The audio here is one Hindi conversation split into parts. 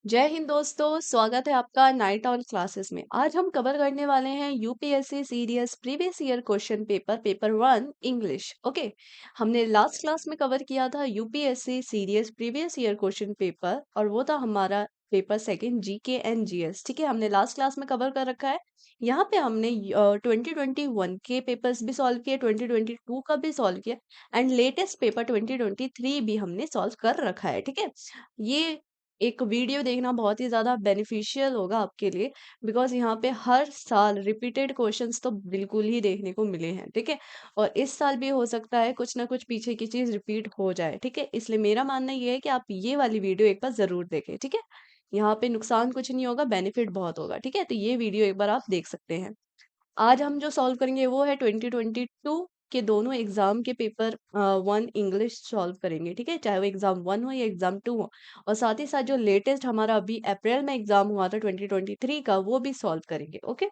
जय हिंद दोस्तों, स्वागत है आपका नाइट ऑन क्लासेस में। आज हम कवर करने वाले हैं UPSC CDS previous year question paper 1 English. Okay, हमने लास्ट क्लास में कवर किया था UPSC CDS previous year question paper और वो था हमारा paper second GK and GS. ठीक है, हमने लास्ट क्लास में कवर कर रखा है। यहाँ पे हमने 2021 के पेपर्स भी सॉल्व किए, 2022 का भी सॉल्व किया एंड लेटेस्ट पेपर 2023 भी हमने सॉल्व कर रखा है। ठीक है, ये एक वीडियो देखना बहुत ही ज़्यादा बेनिफिशियल होगा आपके लिए, बिकॉज़ यहाँ पे हर साल रिपीटेड क्वेश्चंस तो बिल्कुल ही देखने को मिले हैं। ठीक है, और इस साल भी हो सकता है कुछ ना कुछ पीछे की चीज़ रिपीट हो जाए। ठीक है, इसलिए मेरा मानना ये है कि आप ये वाली वीडियो एक बार ज़रूर देखें। ठीक है, यहाँ पे नुकसान कुछ नहीं होगा, बेनिफिट बहुत होगा। ठीक है, तो ये वीडियो एक बार आप देख सकते हैं। आज हम जो सॉल्व करेंगे वो है 2022 के दोनों एग्जाम के पेपर 1 इंग्लिश सॉल्व करेंगे। ठीक है, चाहे वो एग्जाम 1 हो या एग्जाम 2 हो। और साथ ही साथ जो लेटेस्ट हमारा अभी अप्रैल में एग्जाम हुआ था 2023 का, वो भी सॉल्व करेंगे। ओके,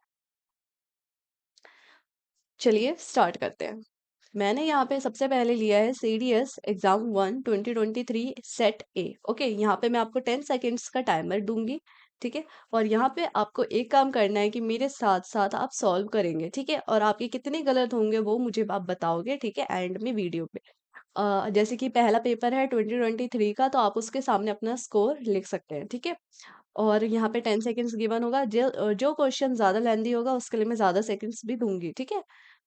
चलिए स्टार्ट करते हैं। मैंने यहाँ पे सबसे पहले लिया है सीडीएस एग्जाम 1 2023 सेट ए। ओके, यहाँ पे मैं आपको 10 सेकेंड्स का टाइमर दूंगी। ठीक है, और यहाँ पे आपको एक काम करना है कि मेरे साथ साथ आप सॉल्व करेंगे। ठीक है, और आपके कितने गलत होंगे वो मुझे आप बताओगे। ठीक है, एंड में वीडियो पे जैसे कि पहला पेपर है 2023 का, तो आप उसके सामने अपना स्कोर लिख सकते हैं। ठीक है, और यहाँ पे 10 सेकंड्स गिवन होगा। जो क्वेश्चन ज्यादा लेंदी होगा उसके लिए मैं ज्यादा सेकंड्स भी दूंगी। ठीक है,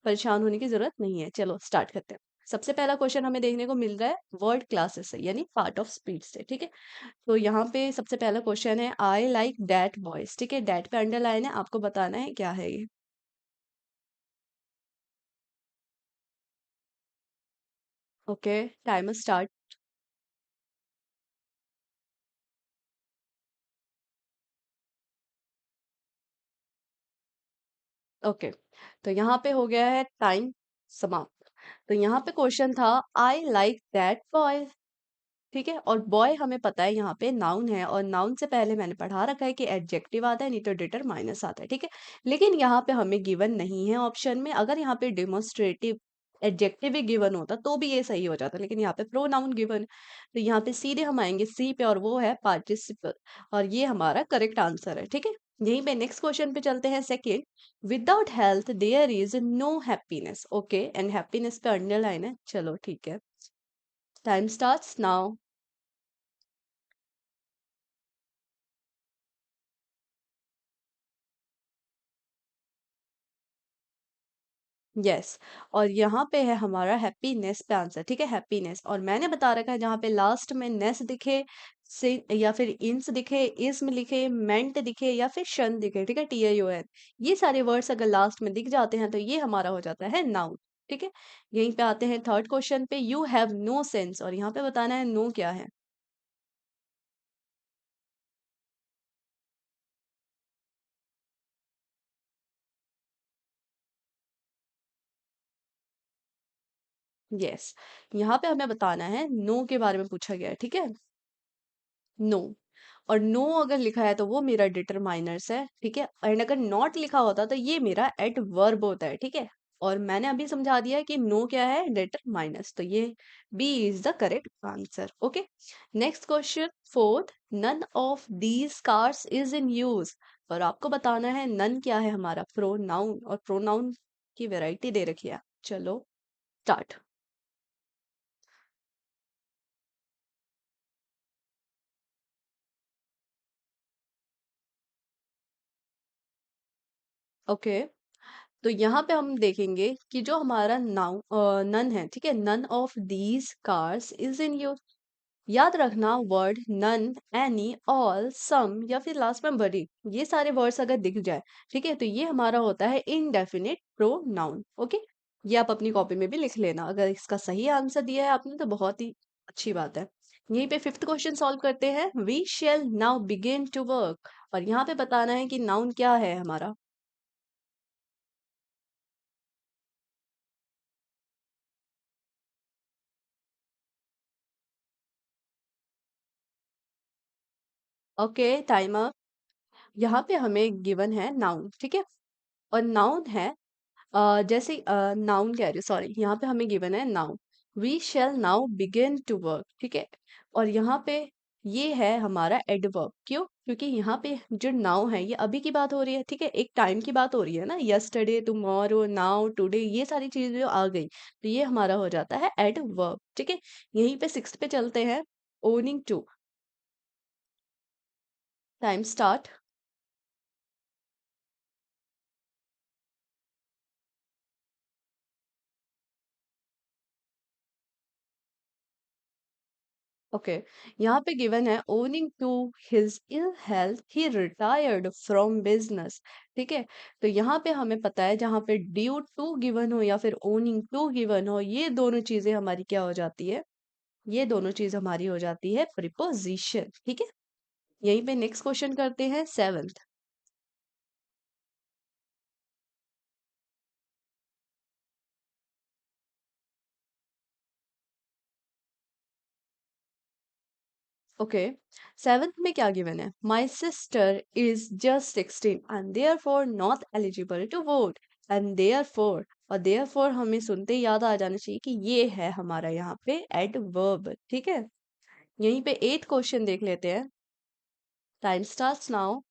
परेशान होने की जरूरत नहीं है। चलो स्टार्ट करते हैं। सबसे पहला क्वेश्चन हमें देखने को मिल रहा है वर्ड क्लासेस से, यानी पार्ट ऑफ स्पीच से। ठीक है, तो यहाँ पे सबसे पहला क्वेश्चन है आई लाइक दैट बॉयज। ठीक है, दैट पे अंडरलाइन है, आपको बताना है क्या है ये। Okay, timer start. ओके, तो यहाँ पे हो गया है टाइम समाप्त। तो यहाँ पे क्वेश्चन था आई लाइक दैट बॉय। ठीक है, और बॉय हमें पता है यहाँ पे नाउन है, और नाउन से पहले मैंने पढ़ा रखा है कि एडजेक्टिव आता है, नहीं तो डिटरमाइनर्स आता है। ठीक है, लेकिन यहाँ पे हमें गिवन नहीं है ऑप्शन में। अगर यहाँ पे डिमोन्स्ट्रेटिव एडजेक्टिव भी गिवन होता तो भी ये सही हो जाता, लेकिन यहाँ पे प्रोनाउन गिवन। तो यहाँ पे सीधे हम आएंगे सी पे, और वो है पार्टिसिपल, और ये हमारा करेक्ट आंसर है। ठीक है, यहीं पे नेक्स्ट क्वेश्चन पे चलते हैं। Second, without health there is no happiness. Okay, and happiness पे अंडरलाइन है। चलो ठीक है, टाइम स्टार्ट्स नाउ। यस, और यहाँ पे है हमारा हैप्पीनेस पे आंसर। ठीक है, हैप्पीनेस, और मैंने बता रखा है जहाँ पे लास्ट में नेस दिखे से, या फिर इंस दिखे, इस्म लिखे, मेंट दिखे, या फिर शन दिखे। ठीक है, TION, ये सारे वर्ड्स अगर लास्ट में दिख जाते हैं तो ये हमारा हो जाता है नाउन। ठीक है, यहीं पे आते हैं थर्ड क्वेश्चन पे। यू हैव नो सेंस, और यहाँ पे बताना है नो क्या है। यस, यहाँ पे हमें बताना है नो के बारे में पूछा गया है। ठीक है, नो, और नो अगर लिखा है तो वो मेरा डिटरमाइनर्स है। ठीक है, एंड अगर नॉट लिखा होता तो ये मेरा एडवर्ब होता है। ठीक है, और मैंने अभी समझा दिया है कि नो क्या है, डिटरमाइनर्स, तो ये B is the correct answer. Okay, next question fourth, none of these cars is in use. और आपको बताना है नन क्या है हमारा, प्रोनाउन, और प्रोनाउन की वैरायटी दे रखी है। चलो स्टार्ट। ओके, तो यहाँ पे हम देखेंगे कि जो हमारा नाउन नन है। ठीक है, none of these cars is in use. याद रखना word none, any, all, some, या फिर लास्ट में बड़ी, ये सारे वर्ड्स अगर दिख जाए, ठीक है, तो ये हमारा होता है इनडेफिनिट प्रोनाउन। ओके, ये आप अपनी कॉपी में भी लिख लेना। अगर इसका सही आंसर दिया है आपने तो बहुत ही अच्छी बात है। यहीं पे फिफ्थ क्वेश्चन सॉल्व करते हैं। We shall now begin to work, और यहाँ पे बताना है कि नाउन क्या है हमारा। Okay, time. यहाँ पे हमें गिवन है नाउन। ठीक है, और नाउन है जैसे नाउन कह रही, सॉरी, यहाँ पे हमें गिवन है noun. We shall now begin to work. ठीक है, और यहाँ पे ये है हमारा एडवर्ब। क्यों? क्योंकि यहाँ पे जो नाउ है ये अभी की बात हो रही है, ठीक है, एक टाइम की बात हो रही है ना, यस्टरडे, टुमारो, नाउ, टुडे, ये सारी चीजें जो आ गई तो ये हमारा हो जाता है एडवर्ब, ठीक है। यहीं पे सिक्स्थ पे चलते हैं, owing to. Time start. Okay, यहाँ पे गिवन है owing to his ill health he retired from business, ठीक है। तो यहाँ पे हमें पता है जहाँ पे ड्यू टू गिवन हो या फिर ओनिंग टू गिवन हो, ये दोनों चीजें हमारी क्या हो जाती है, ये दोनों चीज हमारी हो जाती है प्रिपोजिशन, ठीक है। यहीं पे नेक्स्ट क्वेश्चन करते हैं, सेवेंथ। ओके, सेवेंथ में क्या गिवन है, my sister is just 16 and therefore not eligible to vote. And therefore, और देयर फोर हमें सुनते ही याद आ जाना चाहिए कि ये है हमारा यहाँ पे एडवर्ब, ठीक है। यहीं पे एट क्वेश्चन देख लेते हैं। Time starts now.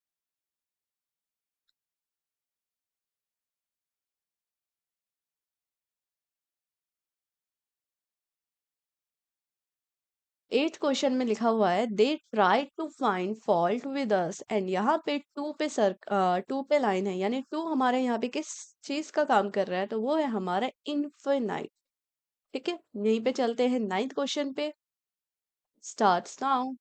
Eight question में लिखा हुआ है they try to find fault with us, and यहाँ पे टू पे टू पे लाइन है, यानी टू हमारे यहाँ पे किस चीज का काम कर रहा है, तो वो है हमारा इनफिनाइट, ठीक है। यहीं पे चलते हैं नाइन्थ क्वेश्चन पे। Starts now.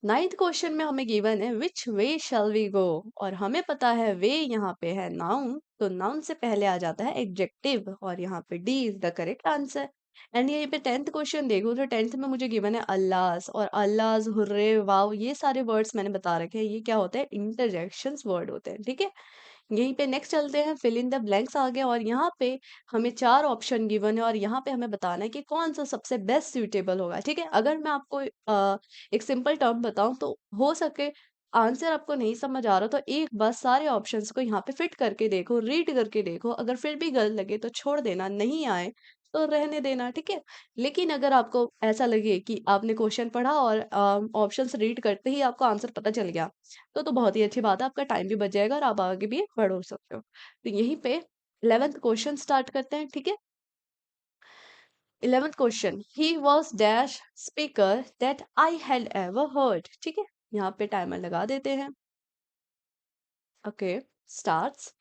नाइन्थ क्वेश्चन में हमें गिवन है विच वे शैल वी गो, और हमें पता है वे यहाँ पे है नाउन, तो नाउन से पहले आ जाता है एडजेक्टिव, और यहाँ पे D is the correct answer. And यहीं पे टेंथ क्वेश्चन देखो तो टेंथ में मुझे गिवन है अल्लाहस, और अल्लाहस, हुर्रे, वाव, ये सारे वर्ड्स मैंने बता रखे हैं, ये क्या होते हैं, इंटरजेक्शंस वर्ड होते हैं, ठीक है। यहीं पे नेक्स्ट चलते हैं, फिल इन द ब्लैंक्स आ गया, और यहाँ पे हमें चार ऑप्शन गिवन है, और यहाँ पे हमें बताना है कि कौन सा सबसे बेस्ट सुइटेबल होगा, ठीक है। अगर मैं आपको एक सिंपल टर्म बताऊं तो हो सके आंसर आपको नहीं समझ आ रहा, तो एक बार सारे ऑप्शंस को यहाँ पे फिट करके देखो, रीड करके देखो, अगर फिर भी गलत लगे तो छोड़ देना, नहीं आए तो रहने देना, ठीक है। लेकिन अगर आपको ऐसा लगे कि आपने क्वेश्चन पढ़ा और ऑप्शंस रीड करते ही आपको आंसर पता चल गया, तो बहुत ही अच्छी बात है, आपका टाइम भी बच जाएगा और आप आगे भी बढ़ सकते हो। तो यहीं पे 11th क्वेश्चन स्टार्ट करते हैं, ठीक है। 11th question, he was dash speaker that I had ever heard, ठीक है। यहाँ पे टाइमर लगा देते हैं। Okay, starts.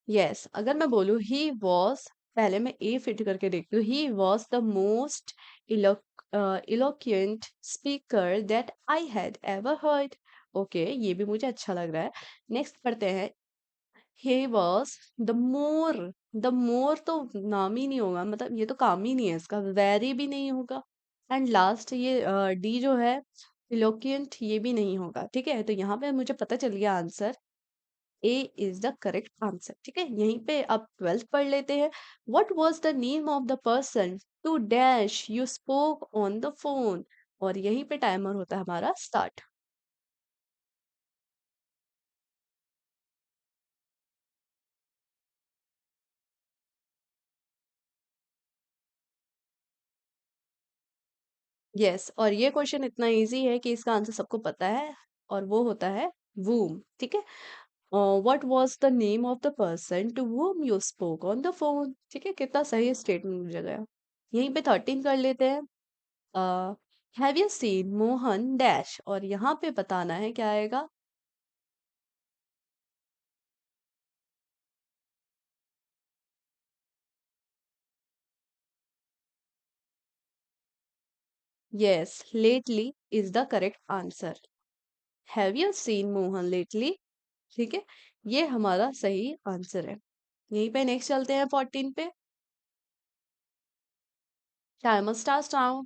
यस, अगर मैं बोलूँ ही वॉज, पहले मैं ए फिट करके देखती हूँ, he was the most eloquent speaker that I had ever heard. Okay, ये भी मुझे अच्छा लग रहा है। नेक्स्ट पढ़ते हैं, he was द मोर तो नाम ही नहीं होगा, मतलब ये तो काम ही नहीं है इसका, वेरी भी नहीं होगा, एंड लास्ट ये डी जो है इलोक्वेंट, ये भी नहीं होगा, ठीक है। तो यहाँ पे मुझे पता चल गया answer A is the correct answer, ठीक है। यहीं पे अब ट्वेल्थ पढ़ लेते हैं। What was the name of the person to dash you spoke on the phone, और यहीं पे टाइमर होता है हमारा स्टार्ट। यस, और ये क्वेश्चन इतना इजी है कि इसका आंसर सबको पता है, और वो होता है वूम, ठीक है। What was the name of the person to whom you spoke on the phone, ठीक है, कितना सही स्टेटमेंट मुझे गया। यहीं पे 13 कर लेते हैं। Have you seen Mohan dash, और यहाँ पे बताना है क्या आएगा। Yes, lately is the correct answer. Have you seen Mohan lately, ठीक है, ये हमारा सही आंसर है। यहीं पे नेक्स्ट चलते हैं 14 पे। Timer start now.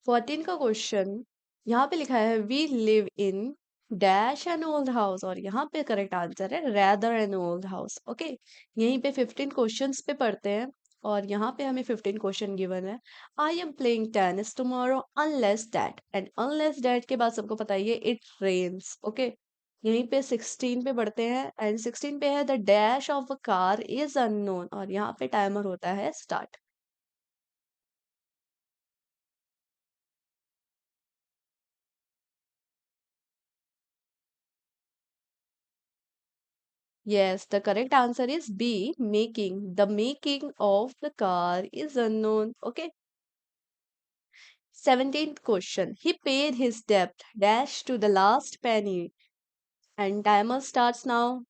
14 का क्वेश्चन यहाँ पे लिखा है we live in dash an old house, और यहाँ पे करेक्ट आंसर है rather an old house. Okay, यहीं पे 15 क्वेश्चंस पे पढ़ते हैं, और यहाँ पे हमें 15 क्वेश्चन गिवन है। I am playing tennis tomorrow unless that, and unless that के बाद सबको पता ही है इट रेन्स। ओके, यहीं पे 16 पे पढ़ते हैं, एंड 16 पे है the dash of a car is unknown, और यहाँ पे टाइमर होता है start. Yes, the correct answer is B, making. The making of the car is unknown. Okay. 17th question. He paid his debt dash to the last penny. And timer starts now.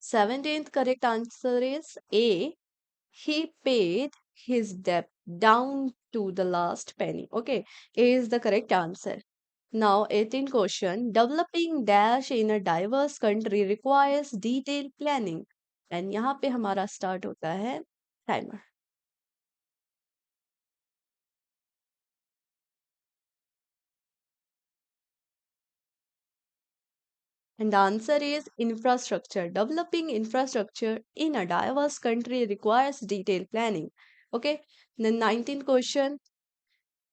17th correct answer is A. He paid his debt down to the last penny. Okay. A is the correct answer. Now, 18th question. Developing dash in a diverse country requires detailed planning. And यहाँ पे हमारा start होता है timer. And the answer is infrastructure. Developing infrastructure in a diverse country requires detailed planning. Okay. The 19th question.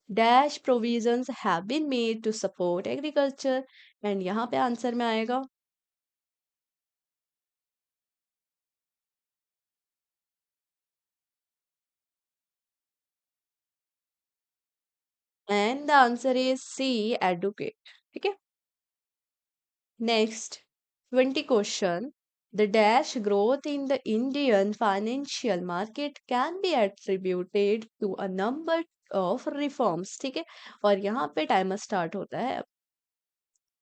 Dash provisions have been made to support agriculture. And यहाँ पे आंसर में आएगा. And the answer is C, educate. ठीक है. Next, 20 question. The dash growth in the Indian financial market can be attributed to a number of reforms. ठीक है, और यहाँ पे टाइमर स्टार्ट होता है.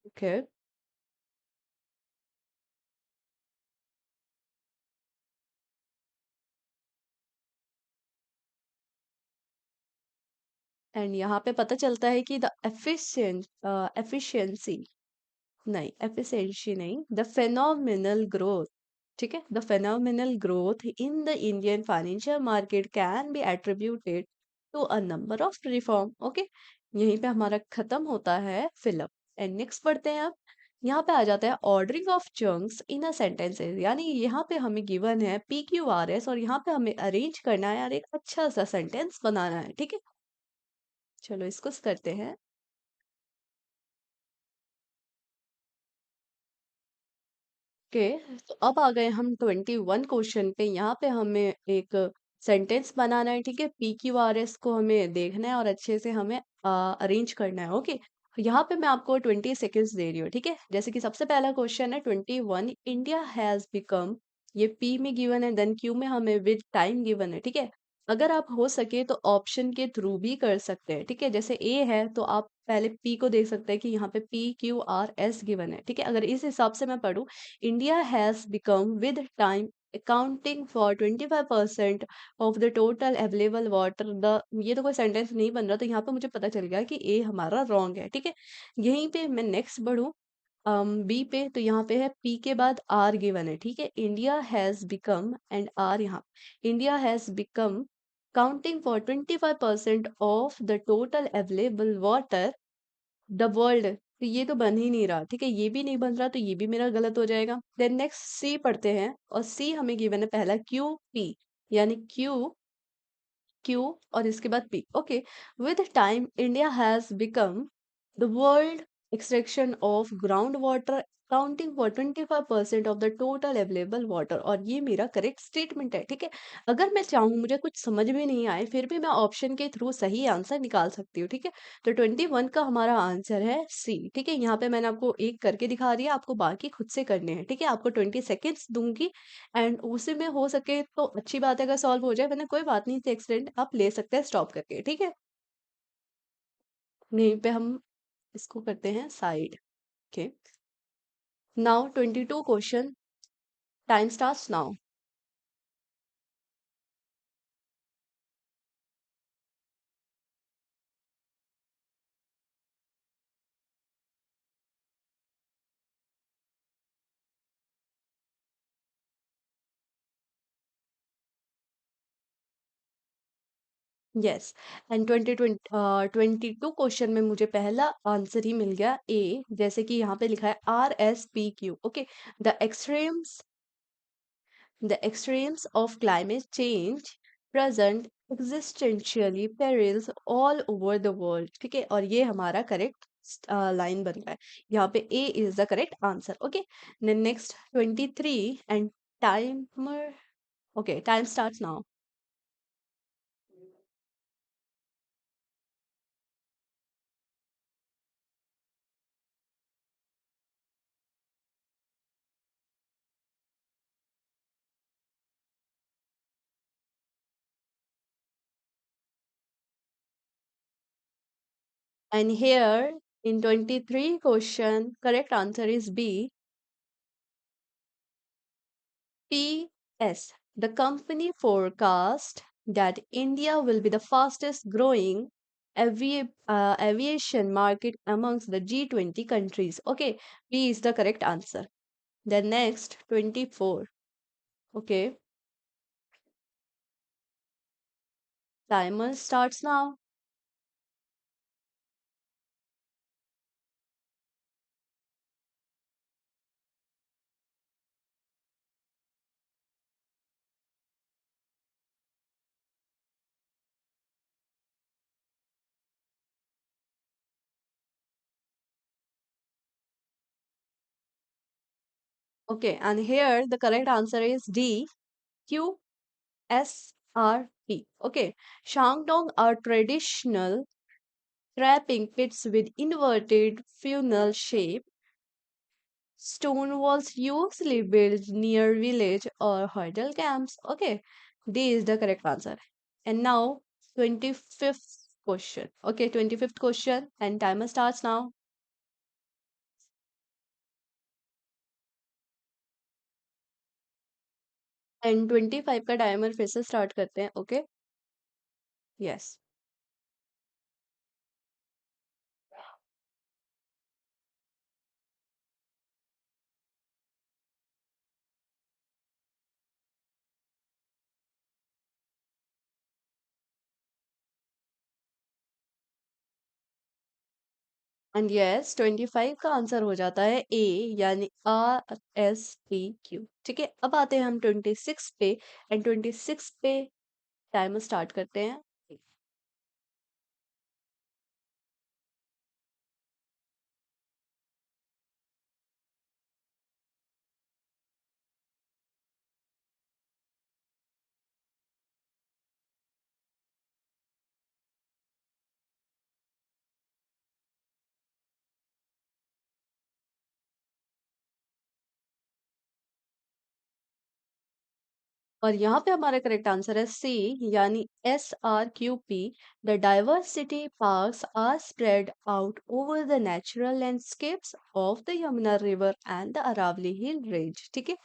ओके, एंड यहाँ पे पता चलता है कि द एफिशिएंसी नहीं, एफिशिएंसी नहीं, द फेनोमिनल ग्रोथ. ठीक है, the phenomenal growth in the Indian financial market can be attributed to a number of reform. Okay, यहीं पे हमारा खत्म होता है फिलअप. एंड नेक्स्ट पढ़ते हैं आप. यहाँ पे आ जाता है ordering of chunks in a sentences, यानी यहाँ पे हमें गिवन है पी क्यू आर एस, और यहाँ पे हमें अरेंज करना है और एक अच्छा सा सेंटेंस बनाना है. ठीक है, चलो इसको करते हैं. ओके, तो अब आ गए हम 21 क्वेश्चन पे. यहाँ पे हमें एक सेंटेंस बनाना है. ठीक है, पी क्यू आर एस को हमें देखना है और अच्छे से हमें अरेंज करना है. ओके, यहाँ पे मैं आपको 20 सेकेंड्स दे रही हूँ. ठीक है, जैसे कि सबसे पहला क्वेश्चन है 21. इंडिया हैज बिकम, ये पी में गिवन है, देन क्यू में हमें विद टाइम गिवन है. ठीक है, अगर आप हो सके तो ऑप्शन के थ्रू भी कर सकते हैं. ठीक है, जैसे ए है तो आप पहले पी को देख सकते हैं कि यहाँ पे P Q R S given है. ठीक है, अगर इस हिसाब से मैं पढ़ूँ, India has become with time accounting for 25% of the total available water. The ये तो कोई सेंटेंस नहीं बन रहा, तो यहाँ पे मुझे पता चल गया कि ए हमारा रॉन्ग है. ठीक है, यहीं पे मैं नेक्स्ट बढ़ूँ बी पे, तो यहाँ पे है पी के बाद आर गिवन है. ठीक है, India has become and are यहाँ, India has become counting for 25% of the total available water the world. तो ये तो बन ही नहीं रहा. ठीक है, ये भी नहीं बन रहा, तो ये भी मेरा गलत हो जाएगा. देन नेक्स्ट सी पढ़ते हैं, और सी हमें गिवन है पहला क्यू पी, यानी क्यू क्यू और इसके बाद P. Okay, with time India has become the world extraction of ground water counting for 25% of the total available water, और ये मेरा करेक्ट स्टेटमेंट है. ठीक है, अगर मैं चाहूँ, मुझे कुछ समझ में नहीं आए, फिर भी मैं ऑप्शन के थ्रू सही आंसर निकाल सकती हूँ. ठीक है, तो 21 का हमारा आंसर है सी. ठीक है, यहाँ पे मैंने आपको एक करके दिखा दिया, आपको बाकी खुद से करने हैं. ठीक है, आपको 20 सेकेंड्स दूंगी, एंड उसी में हो सके तो अच्छी बात है अगर सॉल्व हो जाए, वरना कोई बात नहीं, एक्सीडेंट आप ले सकते हैं स्टॉप करके. ठीक है, यहीं पे हम इसको करते हैं side. Okay, now 22 question. Time starts now. Yes. And 22 question में मुझे पहला आंसर ही मिल गया ए, जैसे कि यहाँ पे लिखा है RSPQ। Okay, the extremes the extremes of climate change present existentially perils all over the world। ठीक है, और ये हमारा करेक्ट लाइन बन रहा है। यहाँ पे A is the correct answer. Okay, next 23 and timer. Okay, time starts now. And here in 23 question, correct answer is B. PS. The company forecast that India will be the fastest growing aviation market amongst the G20 countries. Okay, B is the correct answer. The next 24. Okay, timer starts now. Okay, and here the correct answer is D. QSRP. Okay, Shangdong are traditional trapping pits with inverted funnel shape. Stone walls usually built near village or hurdle camps. Okay, D is the correct answer. And now 25th question. Okay, 25th question and timer starts now. And 25 का टाइमर फिर से स्टार्ट करते हैं। Okay, yes. एंड यस, 25 का आंसर हो जाता है ए, यानी RSPQ। ठीक है, अब आते हैं हम 26 पे। एंड 26 पे टाइमर स्टार्ट करते हैं। और यहाँ पे हमारा करेक्ट आंसर है सी, यानी SRQP। The diversity parks are spread out over the natural landscapes of the Yamuna river and the Aravalli hill range. ठीक है,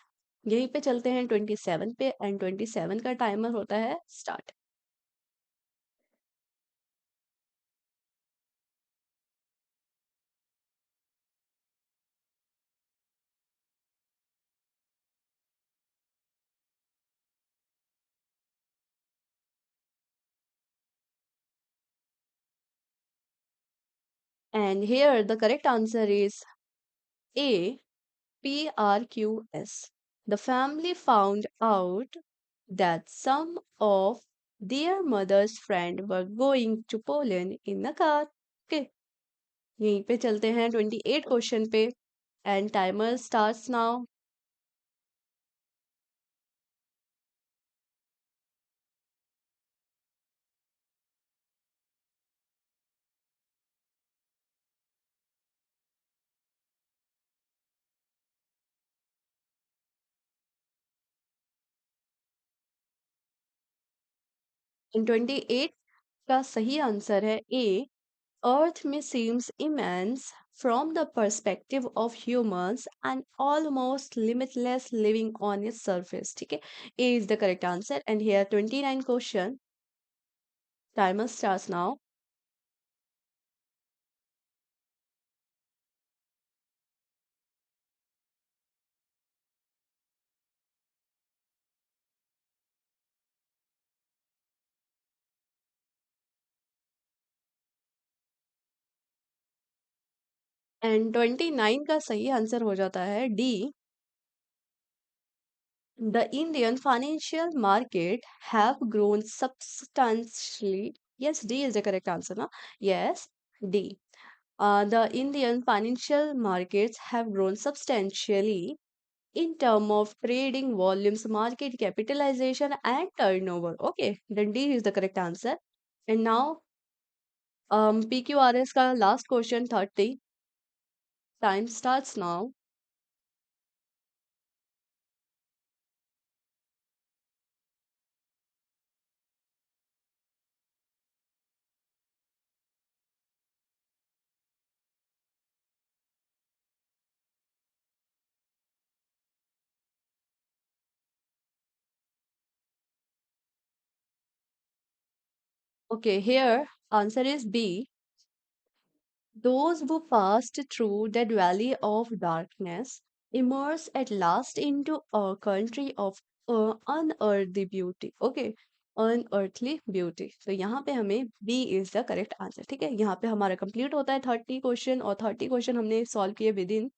यहीं पे चलते हैं 27 पे। एंड 27 का टाइमर होता है start. And here the correct answer is A, PRQS. The family found out that some of their mother's friends were going to Poland in a car. Okay, यहीं पे चलते हैं 28 क्वेश्चन पे। And timer starts now. इन 28 का सही आंसर है ए। Earth may seems immense from the perspective of humans and almost limitless living on its surface। ठीक है, A is the correct answer। And here 29 question, timer starts now। And 29 का सही आंसर हो जाता है D, the Indian financial market have grown substantially. Yes, D is the correct answer. Na? Yes, D. The Indian financial markets have grown substantially in terms of trading volumes, market capitalization, and turnover. Okay, then D is the correct answer. And now, PQRS ka last question 30. Time starts now. Okay, here answer is B. Those who passed through that valley of darkness emerged at last into a country of unearthly beauty. Okay, unearthly beauty. तो यहाँ पे हमें B is the correct answer. ठीक है, यहाँ पे हमारा कंप्लीट होता है 30 क्वेश्चन, और 30 क्वेश्चन हमने सॉल्व किए with in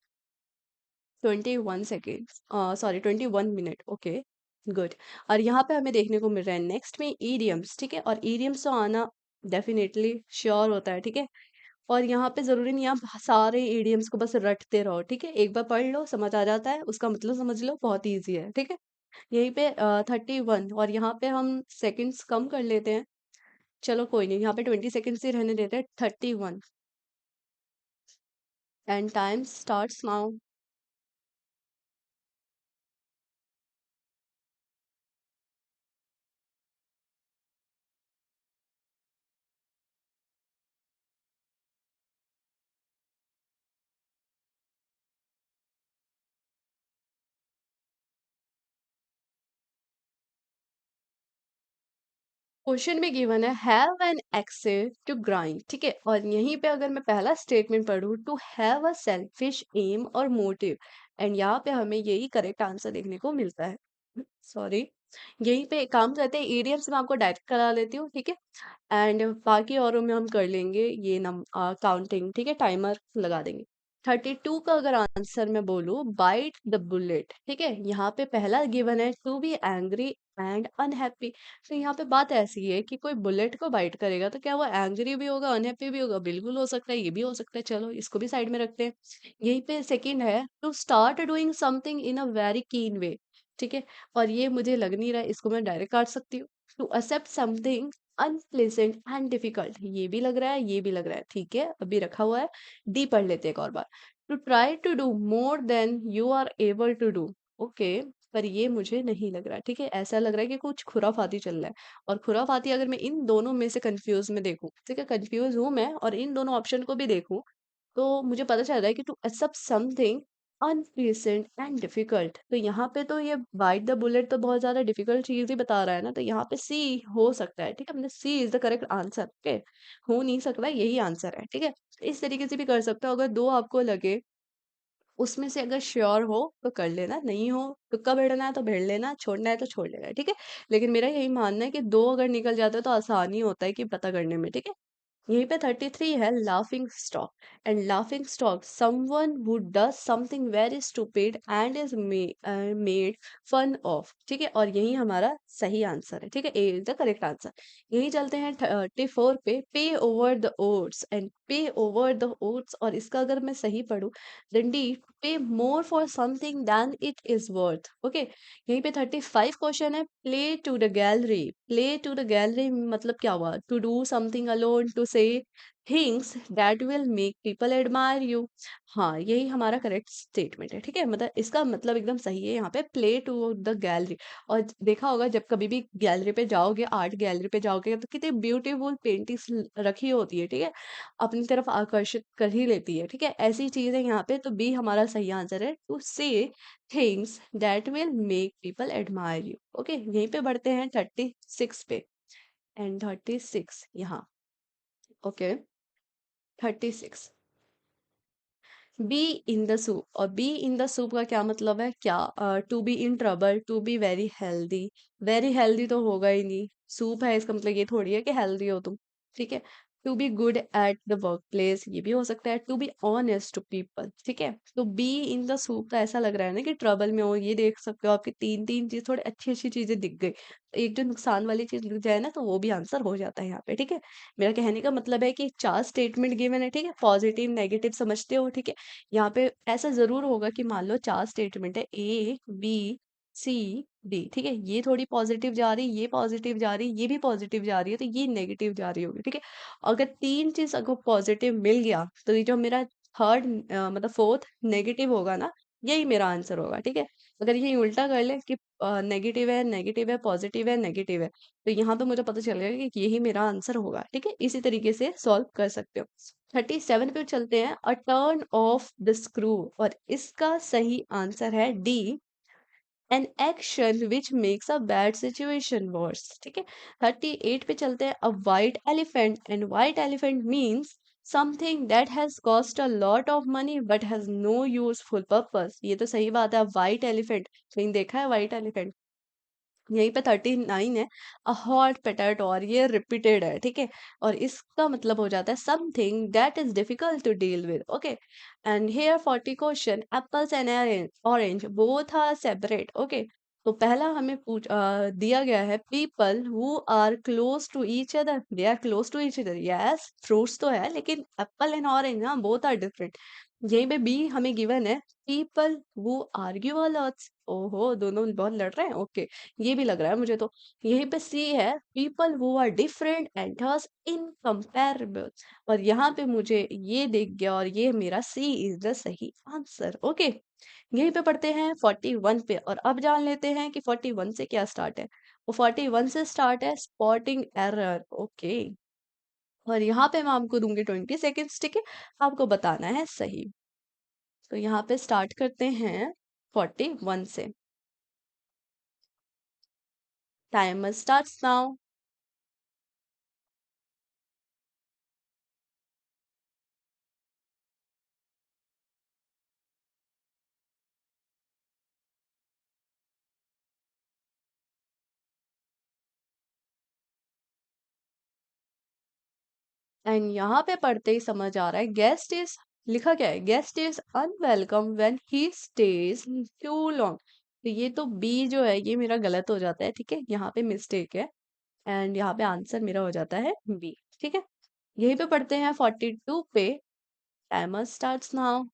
21 seconds, sorry 21 minute. Okay, good. और यहाँ पे हमें देखने को मिल रहा है नेक्स्ट में ईडियम्स। ठीक है, और ईडियम्स तो आना डेफिनेटली श्योर होता है। ठीक है, और यहाँ पे ज़रूरी नहीं है आप सारे ईडियम्स को बस रटते रहो। ठीक है, एक बार पढ़ लो समझ आ जाता है, उसका मतलब समझ लो, बहुत ईजी है। ठीक है, यहीं पे 31, और यहाँ पे हम सेकंड्स कम कर लेते हैं। चलो कोई नहीं, यहाँ पे 20 सेकंड्स ही रहने देते हैं। 31 and time starts now. Question में गिवन है have an access to grind. ठीक है, और यहीं पे अगर मैं पहला स्टेटमेंट पढ़ूं, to have a selfish aim or motive, and यहाँ पे हमें यही करेक्ट आंसर देखने को मिलता है। सॉरी, यहीं पे एक काम करते हैं, ईडीएम्स में आपको डायरेक्ट करा लेती हूँ। ठीक है, एंड बाकी औरों में हम कर लेंगे ये नम काउंटिंग। ठीक है, टाइमर लगा देंगे। 32 का अगर आंसर मैं बोलूँ, बाइट द बुलेट। ठीक है, यहाँ पे पहला गिवन है to be angry and unhappy. तो यहाँ पे बात ऐसी है कि कोई बुलेट को बाइट करेगा तो क्या वो एंग्री भी होगा, अनहैप्पी भी होगा? बिल्कुल हो सकता है, ये भी हो सकता है। चलो इसको भी साइड में रखते हैं। यहीं पे सेकंड है to start doing something in a very keen way. ठीक है, और ये मुझे लग नहीं रहा है, इसको मैं डायरेक्ट काट सकती हूँ। To accept something unpleasant and difficult, ये भी लग रहा है, ये भी लग रहा है। ठीक है, अभी रखा हुआ है। डी पढ़ लेते हैं एक और बार। To try to do more than you are able to do. Okay, पर ये मुझे नहीं लग रहा। ठीक है, ऐसा लग रहा है कि कुछ खुराफाती चल रहा है। और खुराफाती अगर मैं इन दोनों में से कंफ्यूज में देखूं, ठीक है, कंफ्यूज हूं मैं, और इन दोनों ऑप्शन को भी देखूं, तो मुझे पता चल रहा है कि to accept something unpleasant and difficult. तो यहाँ पे तो ये बाइट द बुलेट तो बहुत ज्यादा डिफिकल्ट चीज ही बता रहा है ना, तो यहाँ पे सी हो सकता है। ठीक है, मतलब C is the correct answer. Okay, हो नहीं सकता, यही आंसर है। ठीक है, इस तरीके से भी कर सकते हो। अगर दो आपको लगे, उसमें से अगर श्योर हो तो कर लेना, नहीं हो तुक्का भिड़ना है तो भिड़ लेना, छोड़ना है तो छोड़ लेना। ठीक है, लेकिन मेरा यही मानना है कि दो अगर निकल जाते हो तो आसानी होता है कि पता करने में। ठीक है, यहीं पे 33 है laughing stock. And laughing stock someone who does something very stupid and is made fun of. ठीक है, और यही हमारा सही आंसर है। ठीक है, A is the correct answer. यही चलते हैं 34 पे, पे ओवर द ओट्स। एंड पे ओवर द ओट्स, और इसका अगर मैं सही पढ़ूं, then D, pay more for something than it is worth. Okay, यहीं पे 35 क्वेश्चन है, play to the gallery. Play to the gallery मतलब क्या हुआ? To do something alone, to say things that will make people admire you. हाँ, यही हमारा करेक्ट स्टेटमेंट है। ठीक है, मतलब इसका मतलब एकदम सही है यहाँ पे, प्ले टू द गैलरी। और देखा होगा जब कभी भी गैलरी पे जाओगे, आर्ट गैलरी पे जाओगे, तो कितनी ब्यूटीफुल पेंटिंग्स रखी होती है। ठीक है, अपनी तरफ आकर्षित कर ही लेती है। ठीक है, ऐसी चीज है यहाँ पे, तो बी हमारा सही आंसर है, to say things that will make people admire you. Okay, यहीं पे बढ़ते हैं 36 पे, एंड 36 यहाँ। Okay, 36, be in the soup. और बी इन द सूप का क्या मतलब है? क्या, to be in trouble, to be very healthy. Very healthy तो होगा ही नहीं, सूप है, इसका मतलब ये थोड़ी है कि हेल्दी हो तुम। ठीक है, to be good at the work place, ये भी हो सकता है। To be honest to people, ठीक है। तो बी इन द सूप तो ऐसा लग रहा है ना कि ट्रबल में हो, ये देख सकते हो आपकी तीन तीन चीज, थोड़ी अच्छी अच्छी चीजें दिख गई। एक जो नुकसान वाली चीज दिख जाए ना, तो वो भी आंसर हो जाता है यहाँ पे, ठीक है। मेरा कहने का मतलब है कि चार स्टेटमेंट गिवन है, ठीक है, पॉजिटिव नेगेटिव समझते हो, ठीक है। यहाँ पे ऐसा जरूर होगा कि मान लो चार स्टेटमेंट है, ए बी सी डी, ठीक है। ये थोड़ी पॉजिटिव जा रही, ये पॉजिटिव जा रही, ये भी पॉजिटिव जा रही है, तो ये नेगेटिव जा रही होगी, ठीक है। अगर तीन चीज अगर पॉजिटिव मिल गया, तो ये जो मेरा थर्ड मतलब फोर्थ नेगेटिव होगा ना, यही मेरा आंसर होगा, ठीक है। अगर ये उल्टा कर ले कि नेगेटिव है पॉजिटिव है नेगेटिव है, तो यहाँ पे मुझे पता चल गया कि यही मेरा आंसर होगा, ठीक है। इसी तरीके से सॉल्व कर सकते हो। 37 पे चलते हैं, a turn off the screw, और इसका सही आंसर है D, an action which makes a bad situation worse, ठीक है। 38 पे चलते हैं, a white elephant, and white elephant means something that has cost a lot of money but has no useful purpose, ये तो सही बात है। white elephant कहीं देखा है white elephant? यहीं पे 39 है, अ हॉट पोटैटो, और ये रिपीटेड है, ठीक है। और इसका मतलब हो जाता है something that is difficult to deal with, okay. And here 40 question, apples and orange both are separate, okay. तो पहला हमें दिया गया है, people who are close to each other, they are close to each other, yes fruits तो है, लेकिन एप्पल एंड ऑरेंज ना बोथ आर डिफरेंट। यहीं पे बी हमें गिवन है, people who argue a lot, ओहो दोनों बहुत लड़ रहे हैं, ओके। ये भी लग रहा है मुझे तो। यहीं पे सी है, people who are different and thus incomparable, और यहाँ पे मुझे ये दिख गया, और ये मेरा सी इज द सही आंसर, ओके। यहीं पे पढ़ते हैं 41 पे, और अब जान लेते हैं कि 41 से क्या स्टार्ट है। वो 41 से स्टार्ट है स्पॉटिंग एरर, ओके। और यहाँ पे मैं आपको दूंगी 20 सेकेंड्स, ठीक है, आपको बताना है सही। तो यहाँ पे स्टार्ट करते हैं 41 से, टाइमर स्टार्ट्स नाउ। एंड यहाँ पे पढ़ते ही समझ आ रहा है, गेस्ट इज, लिखा क्या है, guest is unwelcome when he stays too long. तो ये तो बी जो है, ये मेरा गलत हो जाता है, ठीक है, यहाँ पे मिस्टेक है। एंड यहाँ पे आंसर मेरा हो जाता है बी, ठीक है। यहीं पे पढ़ते हैं 42 पे, टाइमर स्टार्ट्स नाउ।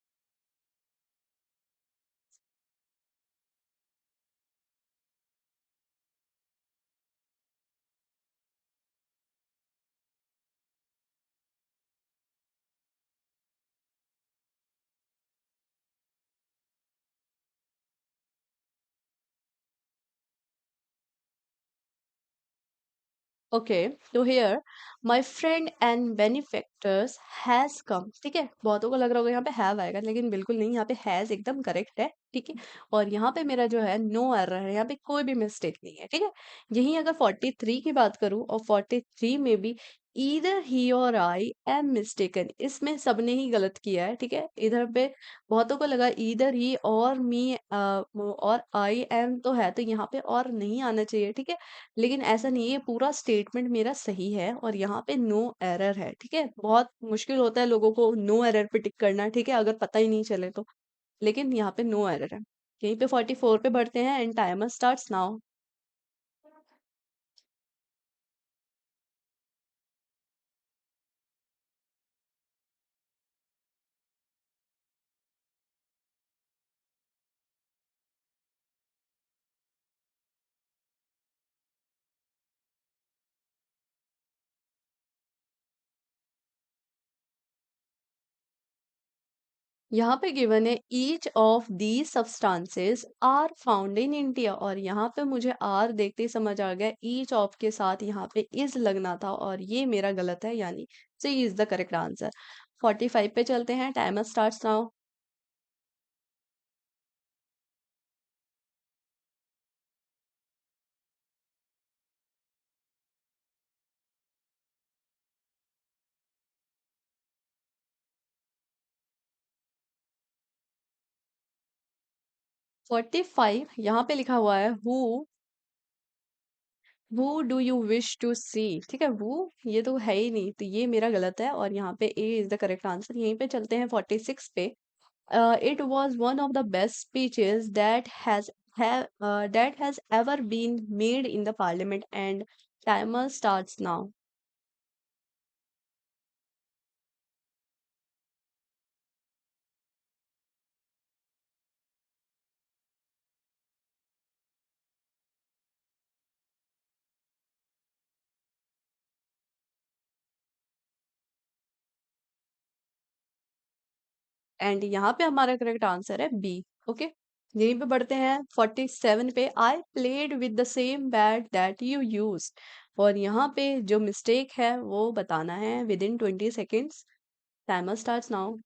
ओके, तो here my friend and benefactors has come, ठीक है। बहुतों को लग रहा होगा यहाँ पे हैव आएगा, लेकिन बिल्कुल नहीं, यहाँ पे हैज एकदम करेक्ट है, ठीक है। और यहाँ पे मेरा जो है नो एरर है, यहाँ पे कोई भी मिस्टेक नहीं है, ठीक है। यहीं अगर 43 की बात करूँ, और 43 में भी ईदर ही और आई एम मिस्टेकन, इसमें सबने ही गलत किया है, ठीक है। इधर पे बहुतों को लगा ईदर ही और मी और आई एम तो है, तो यहाँ पे और नहीं आना चाहिए, ठीक है। लेकिन ऐसा नहीं है, पूरा स्टेटमेंट मेरा सही है, और यहाँ पे नो एरर है, ठीक है। बहुत मुश्किल होता है लोगों को नो एरर पे टिक करना, ठीक है, अगर पता ही नहीं चले तो। लेकिन यहाँ पे नो एरर है। यहीं पे 44 पे बढ़ते हैं, एंड टाइमर स्टार्ट्स नाउ। यहाँ पे गिवन है, each of the substances are found in India, और यहाँ पे मुझे आर देखते ही समझ आ गया, ईच ऑफ के साथ यहाँ पे इज लगना था, और ये मेरा गलत है, यानी सी इज द करेक्ट आंसर। 45 पे चलते हैं, टाइमर स्टार्ट्स नाउ। 45 यहाँ पे लिखा हुआ है, who Who do you wish to see? ठीक है, वो ये तो है ही नहीं, तो ये मेरा गलत है और यहाँ पे A is the correct answer. यहीं पे चलते हैं 46 पे। It was one of the best speeches that has ever been made in the parliament, and timer starts now. And यहाँ पे हमारा करेक्ट आंसर है बी। ओके, यहीं पे बढ़ते हैं 47 पे। I played with the same bat that you use, और यहाँ पे जो मिस्टेक है वो बताना है with in 20 seconds. Timer starts now.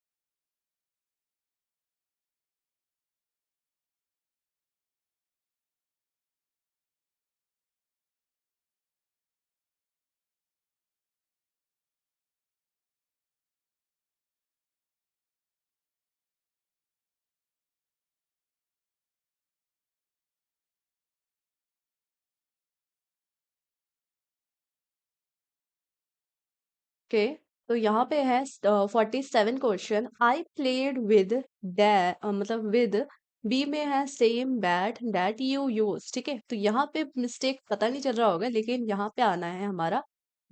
Okay, तो यहाँ पे है 47 क्वेश्चन। आई प्लेड विद मतलब विद, बी में है same bat that you use. ठीक है, तो यहाँ पे मिस्टेक पता नहीं चल रहा होगा, लेकिन यहाँ पे आना है हमारा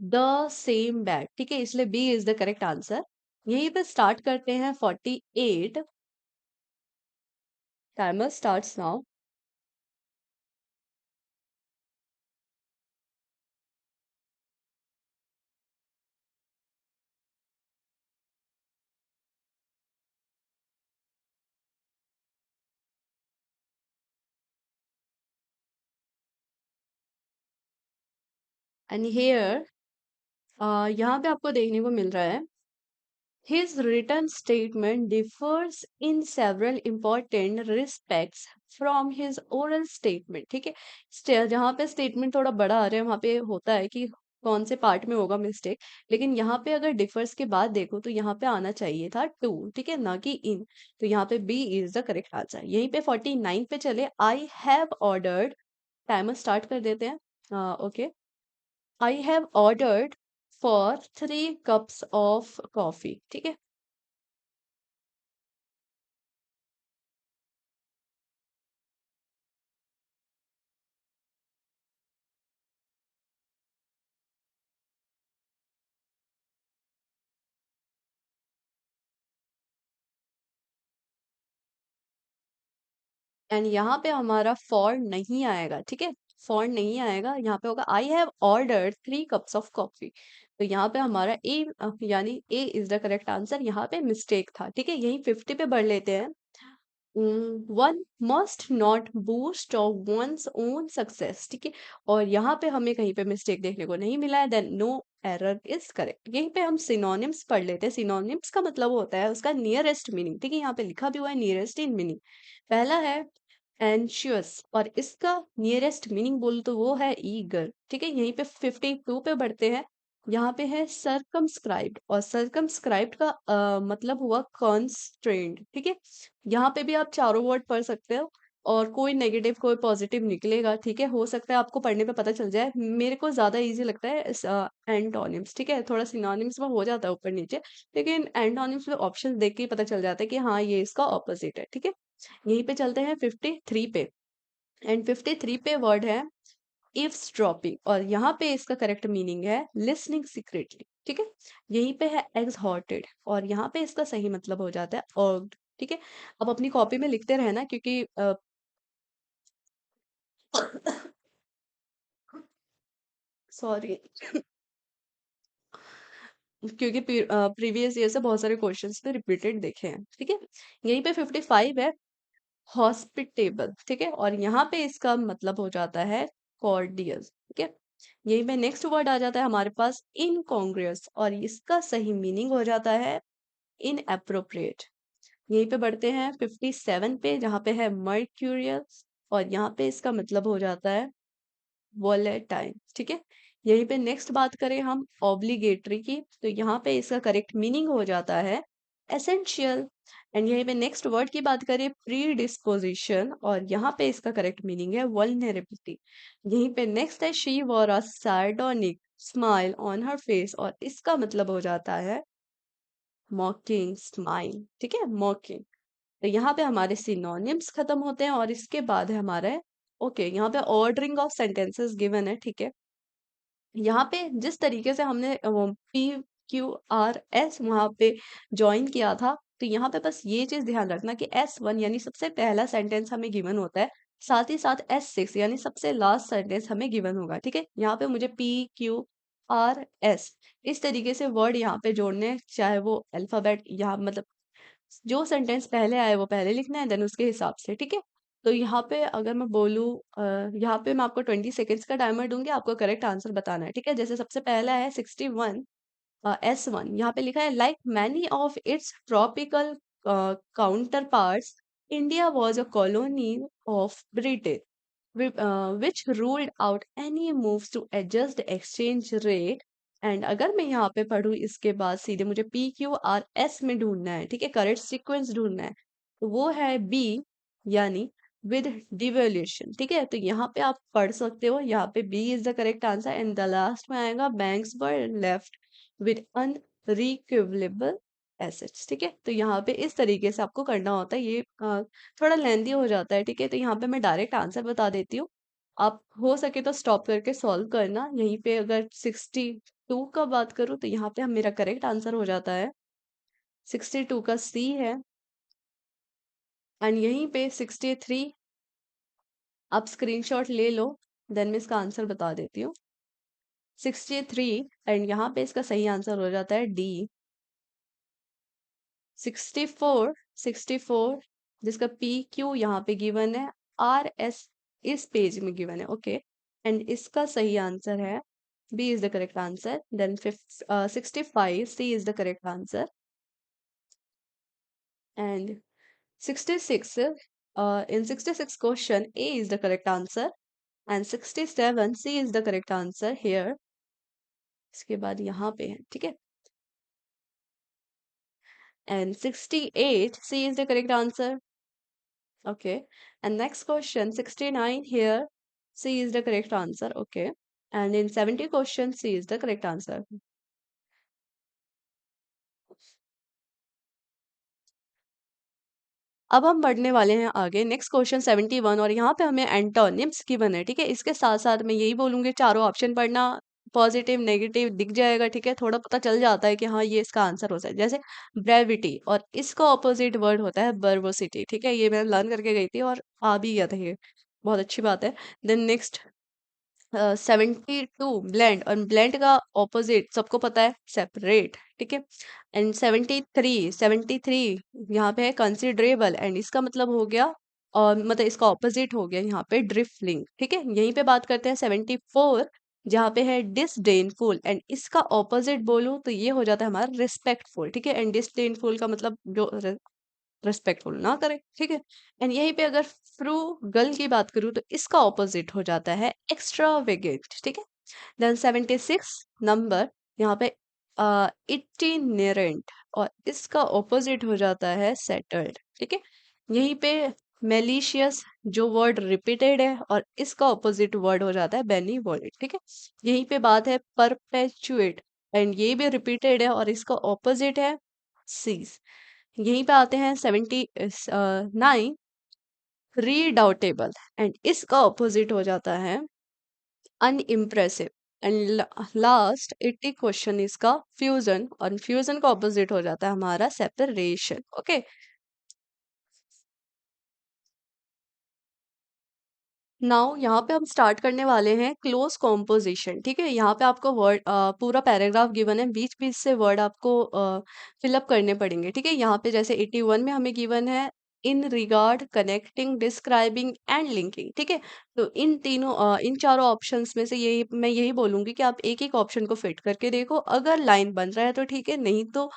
द सेम बैट। ठीक है, इसलिए B is the correct answer. यहीं पे स्टार्ट करते हैं 48। Timer starts now. And here यहाँ पे आपको देखने को मिल रहा है his written statement differs in several important respects from his oral statement। ठीक है, जहाँ पे स्टेटमेंट थोड़ा बड़ा आ रहा है वहां पे होता है कि कौन से पार्ट में होगा मिस्टेक, लेकिन यहाँ पे अगर डिफर्स के बाद देखो तो यहाँ पे आना चाहिए था टू। ठीक है, ना कि इन। तो यहाँ पे B is the correct answer. यहीं पे 49 पे चले। I have ordered, timer start कर देते हैं। Okay, I have ordered for 3 cups of coffee. ठीक है, एंड यहाँ पे हमारा फॉर नहीं आएगा। ठीक है, फॉर नहीं आएगा, यहाँ पे होगा आई have ordered 3 cups of coffee. तो यहाँ पे हमारा ए, यानी ए इज द करेक्ट आंसर। यहाँ पे मिस्टेक था। ठीक है, यही 50 पे बढ़ लेते हैं। One must not boost of one's own success. ठीक है, और यहाँ पे हमें कहीं पे मिस्टेक देखने को नहीं मिला है, then no error is correct. यहीं पे हम सिनोनिम्स पढ़ लेते हैं। सिनोनिम्स का मतलब होता है उसका नियरेस्ट मीनिंग। ठीक है, यहाँ पे लिखा भी हुआ है नियरेस्ट इन मीनिंग। पहला है एंशियस, और इसका नियरेस्ट मीनिंग बोल तो वो है ईगर। ठीक है, यहीं पे 52 पे बढ़ते हैं। यहाँ पे है सरकमस्क्राइब्ड, और सरकमस्क्राइब्ड का मतलब हुआ कॉन्स्ट्रेंड। ठीक है, यहाँ पे भी आप चारों वर्ड पढ़ सकते हो, और कोई नेगेटिव कोई पॉजिटिव निकलेगा। ठीक है, हो सकता है आपको पढ़ने पे पता चल जाए। मेरे को ज्यादा इजी लगता है एंटोनिम्स। ठीक है, थोड़ा सिनोनिम्स में हो जाता है ऊपर नीचे, लेकिन एंटोनिम्स में ऑप्शन देख के ही पता चल जाता है कि हाँ ये इसका ऑपोजिट है। ठीक है, यहीं पे चलते हैं 53 पे। एंड 53 पे वर्ड है ईव्सड्रॉपिंग, और यहाँ पे इसका करेक्ट मीनिंग है लिसनिंग सीक्रेटली। ठीक है, यहीं पे है एग्जॉर्टेड, और यहाँ पे इसका सही मतलब हो जाता है अर्ग्ड। ठीक है, अब अपनी कॉपी में लिखते रहना, क्योंकि सॉरी, क्योंकि प्रीवियस ईयर से बहुत सारे क्वेश्चंस पे रिपीटेड देखे हैं। ठीक है, यहीं पे 55 है हॉस्पिटेबल। ठीक है, और यहाँ पे इसका मतलब हो जाता है कॉर्डियस। ठीक है, यही में नेक्स्ट वर्ड आ जाता है हमारे पास इनकॉन्ग्रुअस, और इसका सही मीनिंग हो जाता है इनअप्रोप्रिएट। यहीं पे बढ़ते हैं 57 पे, जहाँ पे है मर्क्यूरियस, और यहाँ पे इसका मतलब हो जाता है वोलेटाइल। ठीक है, यहीं पे नेक्स्ट बात करें हम ऑब्लिगेटरी की, तो यहाँ पे इसका करेक्ट मीनिंग हो जाता है एसेंशियल। एंड यहीं पे नेक्स्ट वर्ड की बात करें, प्री डिस्पोजिशन, और यहाँ पे इसका करेक्ट मीनिंग है वल्नरेबिलिटी। यहीं पे नेक्स्ट है, she wore a sardonic smile on her face, और इसका मतलब हो जाता है मॉकिंग स्माइल। ठीक है, मॉकिंग। तो यहाँ पे हमारे सिनोनिम्स खत्म होते हैं और इसके बाद है हमारे, ओके, यहाँ पे ऑर्डरिंग ऑफ सेंटेंसेस गिवन है। ठीक है, यहाँ पे जिस तरीके से हमने PQRS वहां पे ज्वाइन किया था, तो यहाँ पे बस ये चीज ध्यान रखना कि S1 यानी सबसे पहला सेंटेंस हमें गिवन होता है, साथ ही साथ S6 यानी सबसे लास्ट सेंटेंस हमें गिवन होगा। ठीक है, यहाँ पे मुझे PQRS इस तरीके से वर्ड यहाँ पे जोड़ने हैं, चाहे वो अल्फाबेट यहाँ मतलब जो सेंटेंस पहले आए वो पहले लिखना है, देन उसके हिसाब से। ठीक है, तो यहाँ पे अगर मैं बोलूँ, यहाँ पे मैं आपको 20 सेकेंड्स का टाइमर दूंगी, आपको करेक्ट आंसर बताना है। ठीक है, जैसे सबसे पहला है 61, S1, यहाँ पे लिखा है like many of its tropical counter parts, India was a colony of Britain which ruled out any moves to adjust the exchange rate। And अगर मैं यहाँ पे पढ़ूँ इसके बाद सीधे मुझे PQRS में ढूंढना है, ठीक है, करेक्ट सीक्वेंस ढूंढना है, तो वो है बी, यानी विद डिवोल्यूशन। ठीक है, तो यहाँ पे आप पढ़ सकते हो, यहाँ पे B is the correct answer. And the last में आएगा banks were left with unrecoverable assets. ठीक है, तो यहाँ पे इस तरीके से आपको करना होता है, ये थोड़ा लेंदी हो जाता है। ठीक है, तो यहाँ पे मैं डायरेक्ट आंसर बता देती हूँ, आप हो सके तो स्टॉप करके सॉल्व करना। यहीं पे अगर 62 का बात करूँ तो यहाँ पे हम मेरा करेक्ट आंसर हो जाता है 62 का सी है। एंड यहीं पे 63 आप स्क्रीनशॉट ले लो, देन मैं इसका आंसर बता देती हूँ 63। एंड यहाँ पे इसका सही आंसर हो जाता है डी 64। 64 जिसका PQ यहाँ पे गिवन है, RS इस पेज में गिवन है। ओके, एंड इसका सही आंसर है B is the correct answer. Then 65 C is the correct answer. And 66 in 66 question A is the correct answer, and 67 C is the correct answer here। इसके बाद यहाँ पे है, ठीक है, and 68 C is the correct answer। Okay, and next question 69 here, C is the correct answer। Okay, and in 70 question C is the correct answer। अब हम बढ़ने वाले हैं आगे, नेक्स्ट क्वेश्चन 71, और यहाँ पे हमें एंटोनिम्स गिवन है। ठीक है, इसके साथ साथ मैं यही बोलूंगी चारों ऑप्शन पढ़ना, पॉजिटिव नेगेटिव दिख जाएगा। ठीक है, थोड़ा पता चल जाता है कि हाँ ये इसका आंसर हो सकता है। जैसे ब्रेविटी, और इसका ऑपोजिट वर्ड होता है बर्बोसिटी। ठीक है, ये मैं लर्न करके गई थी और आ भी गया था, ये बहुत अच्छी बात है। देन नेक्स्ट 72 ब्लेंड, और ब्लेंड का ऑपोजिट सबको पता है सेपरेट। ठीक है, एंड 73 यहाँ पे है कंसिडरेबल, एंड इसका मतलब हो गया, और मतलब इसका ऑपोजिट हो गया यहाँ पे ड्रिफलिंग। ठीक है, यहीं पे बात करते हैं 74 जहाँ पे है डिसडेनफुल, एंड इसका ऑपोजिट बोलूं तो ये हो जाता है हमारा रिस्पेक्टफुल। ठीक है, एंड डिसडेनफुल का मतलब जो रिस्पेक्टफुल ना करे। ठीक है, एंड यहीं पे अगर फ्रूगल की बात करूँ तो इसका ऑपोजिट हो जाता है एक्स्ट्रावेगेंट। ठीक है, देन 76 नंबर यहाँ पे इटिनेरेंट, और इसका ऑपोजिट हो जाता है सेटल्ड। ठीक है, यहीं पे मेलिशियस जो वर्ड रिपीटेड है, और इसका ऑपोजिट वर्ड हो जाता है बेनिवोलेंट। ठीक है, यहीं पे बात है परपेचुएट, एंड ये भी रिपीटेड है और इसका ऑपोजिट है सीज। यहीं पे आते हैं 79 रीडाउटेबल, एंड इसका ऑपोजिट हो जाता है अनइम्प्रेसिव। एंड लास्ट 80 क्वेश्चन इसका फ्यूजन, और फ्यूजन का ऑपोजिट हो जाता है हमारा सेपरेशन। ओके, नाउ यहाँ पे हम स्टार्ट करने वाले हैं क्लोज कॉम्पोजिशन। ठीक है, यहाँ पे आपको वर्ड पूरा पैराग्राफ गिवन है, बीच बीच से वर्ड आपको फिलअप करने पड़ेंगे। ठीक है, यहाँ पे जैसे 81 में हमें गिवन है in regard, connecting, describing and linking. ठीक है, तो इन तीनों इन चारों ऑप्शंस में से यही मैं यही बोलूंगी कि आप एक एक ऑप्शन को फिट करके देखो, अगर लाइन बन रहा है तो ठीक है, नहीं तो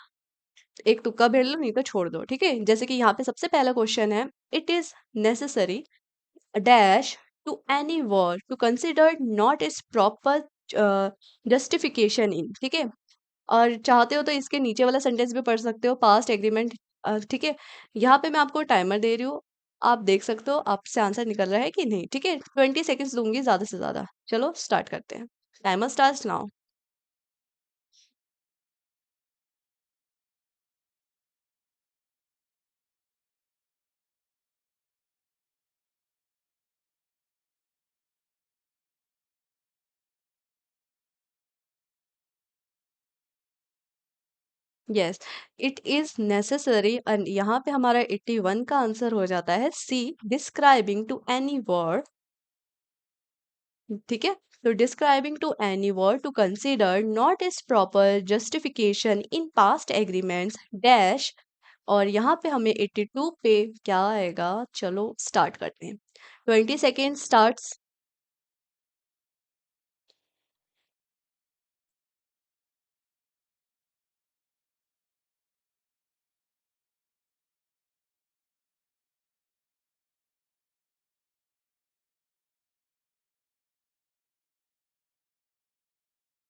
एक तुक्का भेड़ लो, नहीं तो छोड़ दो। ठीक है, जैसे कि यहाँ पे सबसे पहला क्वेश्चन है, it is necessary dash to any word to consider not its proper justification in। ठीक है, और चाहते हो तो इसके नीचे वाला सेंटेंस भी पढ़ सकते हो, पास्ट एग्रीमेंट। ठीक है। यहाँ पे मैं आपको टाइमर दे रही हूँ, आप देख सकते हो आपसे आंसर निकल रहा है कि नहीं। ठीक है, 20 सेकेंड्स दूंगी ज्यादा से ज्यादा। चलो स्टार्ट करते हैं। Timer start now. Yes, it is necessary. And यहाँ पे हमारा 81 का आंसर हो जाता है C, describing to any word. ठीक है, तो describing to any word to consider not is proper justification in past agreements dash. और यहाँ पे हमें 82 पे क्या आएगा, चलो स्टार्ट करते हैं। 20 second starts.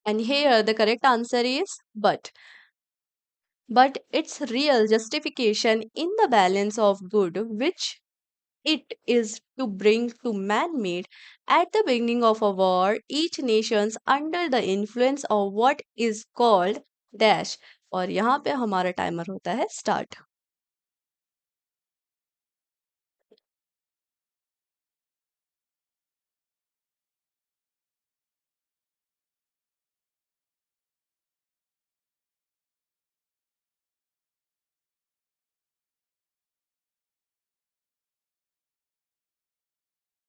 And here the correct answer is but. But its real justification in the balance of good which it is to bring to man-made at the beginning of a war, each nations under the influence of what is called dash। और यहाँ पे हमारा टाइमर होता है start.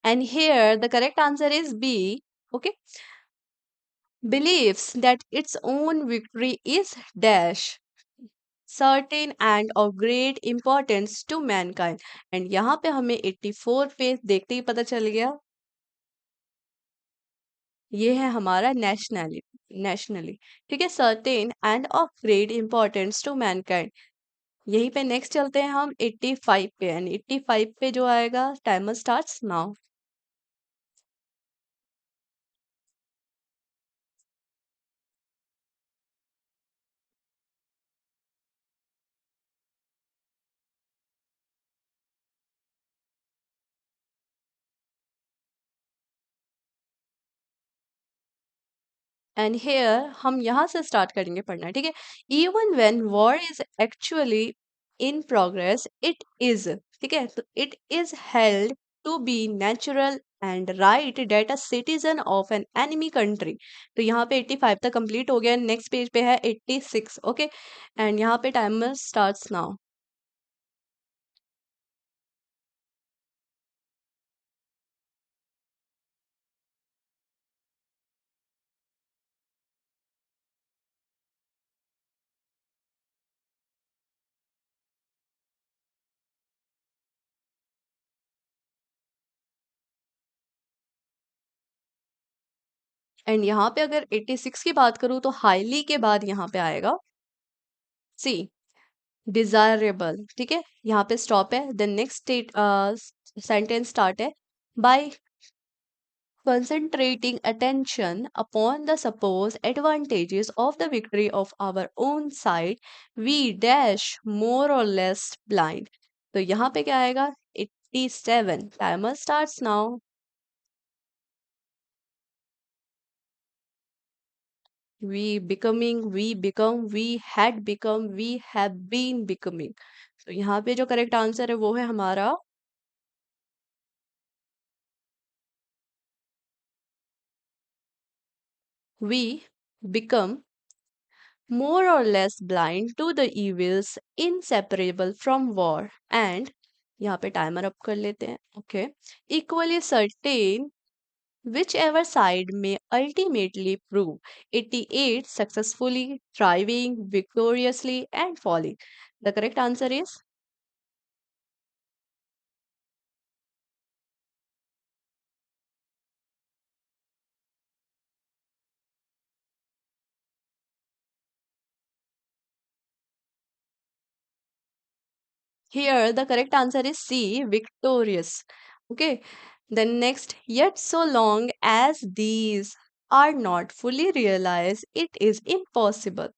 And here the correct answer is B. Okay, believes that its own victory is dash certain and of great importance to mankind। And यहाँ पे हमें 84 पे देखते ही पता चल गया, ये है हमारा नेशनली। ठीक है, certain and of great importance to mankind. यहीं पे नेक्स्ट चलते हैं हम 85 पे। एंड 85 पे जो आएगा, timer starts now. And here हम यहाँ से स्टार्ट करेंगे पढ़ना। ठीक है, even when war is actually in progress it is. ठीक है, तो it is held to be natural and right that a citizen of an enemy country. तो यहाँ पे 85 तक कंप्लीट हो गया। नेक्स्ट पेज पे है 86। ओके, एंड यहाँ पे टाइमर स्टार्ट्स नाउ। एंड यहाँ पे अगर 86 की बात करूँ तो हाईली के बाद यहाँ पे आएगा सी, डिजायरेबल। ठीक है, यहाँ पे स्टॉप है। देन नेक्स्ट सेंटेंस स्टार्ट है, bye concentrating attention upon the supposed advantages of the victory of our own side we dash more or less blind। तो यहाँ पे क्या आएगा, 87। Timer starts now. we become, we had become, we have been becoming। तो यहाँ पे जो करेक्ट आंसर है वो है हमारा we become more or less blind to the evils inseparable from war and यहाँ पे टाइमर अप कर लेते हैं। Okay, equally certain whichever side में ultimately prove 88 successfully thriving victoriously and falling। The correct answer is here the correct answer is C, victorious। Okay, then next, yet so long as these are not fully realized, it is impossible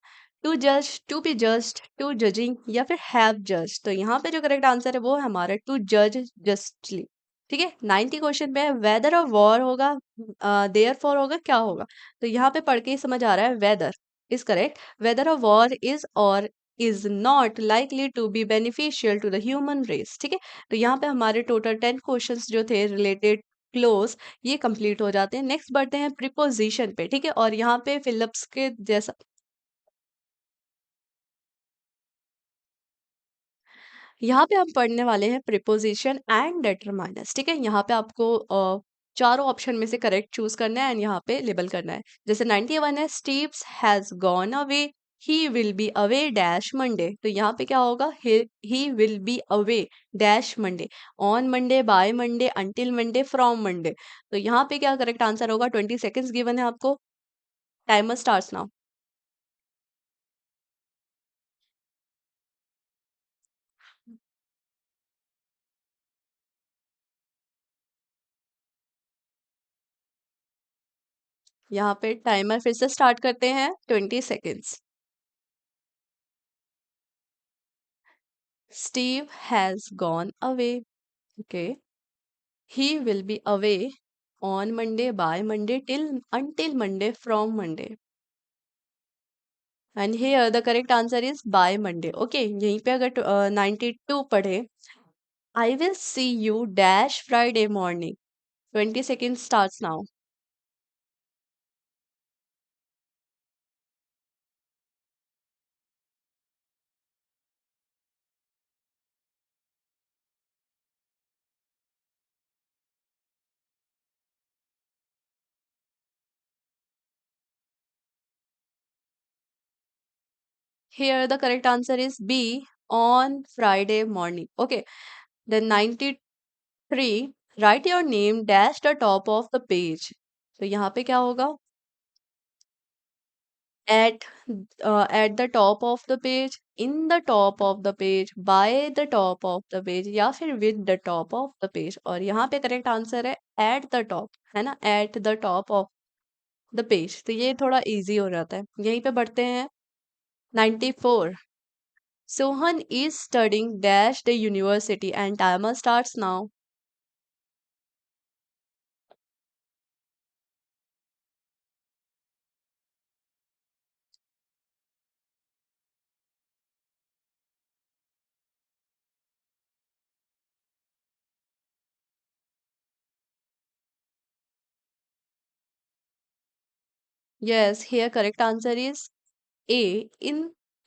to जज, to be just, to judging या फिर हैव जज। तो यहाँ पे जो करेक्ट आंसर है वो है हमारा टू जज जस्टली। ठीक है, 90 क्वेश्चन पे है वेदर और वॉर होगा, देयर फॉर होगा, क्या होगा। तो यहाँ पे पढ़ के ही समझ आ रहा है whether is correct. Whether or war is or is not likely to be beneficial to the human race. ठीक है, तो यहाँ पे हमारे टोटल 10 क्वेश्चंस जो थे रिलेटेड क्लोज ये कंप्लीट हो जाते हैं। नेक्स्ट बढ़ते हैं प्रीपोजिशन पे। ठीक है, और यहाँ पे फिलिप्स के जैसा यहाँ पे हम पढ़ने वाले हैं प्रीपोजिशन एंड डेटरमाइनर्स। ठीक है, यहाँ पे आपको चारों ऑप्शन में से करेक्ट चूज करना है एंड यहाँ पे लेबल करना है। जैसे 91 है, Steve's has gone away, he will be away dash Monday. तो यहाँ पे क्या होगा, he will be away dash Monday, on Monday, by Monday, until Monday, from Monday. तो यहाँ पे क्या करेक्ट आंसर होगा, 20 सेकेंड्स गिवन है आपको, टाइमर स्टार्ट्स नाउ। यहाँ पे टाइमर फिर से स्टार्ट करते हैं, 20 seconds. Steve has gone away. Okay. He will be away on Monday, by Monday, till until Monday, from Monday. And here the correct answer is by Monday. Okay. यहीं पे अगर 92 पढ़े, I will see you dash Friday morning. 20 seconds starts now. Here the correct answer is B, on Friday morning. Okay. Then 93, write your name dash the top of the page. तो यहाँ पे क्या होगा, at at the top of the page, in the top of the page, by the top of the page या फिर with the top of the page। और यहाँ पे करेक्ट आंसर है at the top, है ना, at the top of the page। तो ये थोड़ा इजी हो जाता है। यहीं पे बढ़ते हैं, 94, Sohan is studying dash the university and timer starts now। Yes, here correct answer is A, in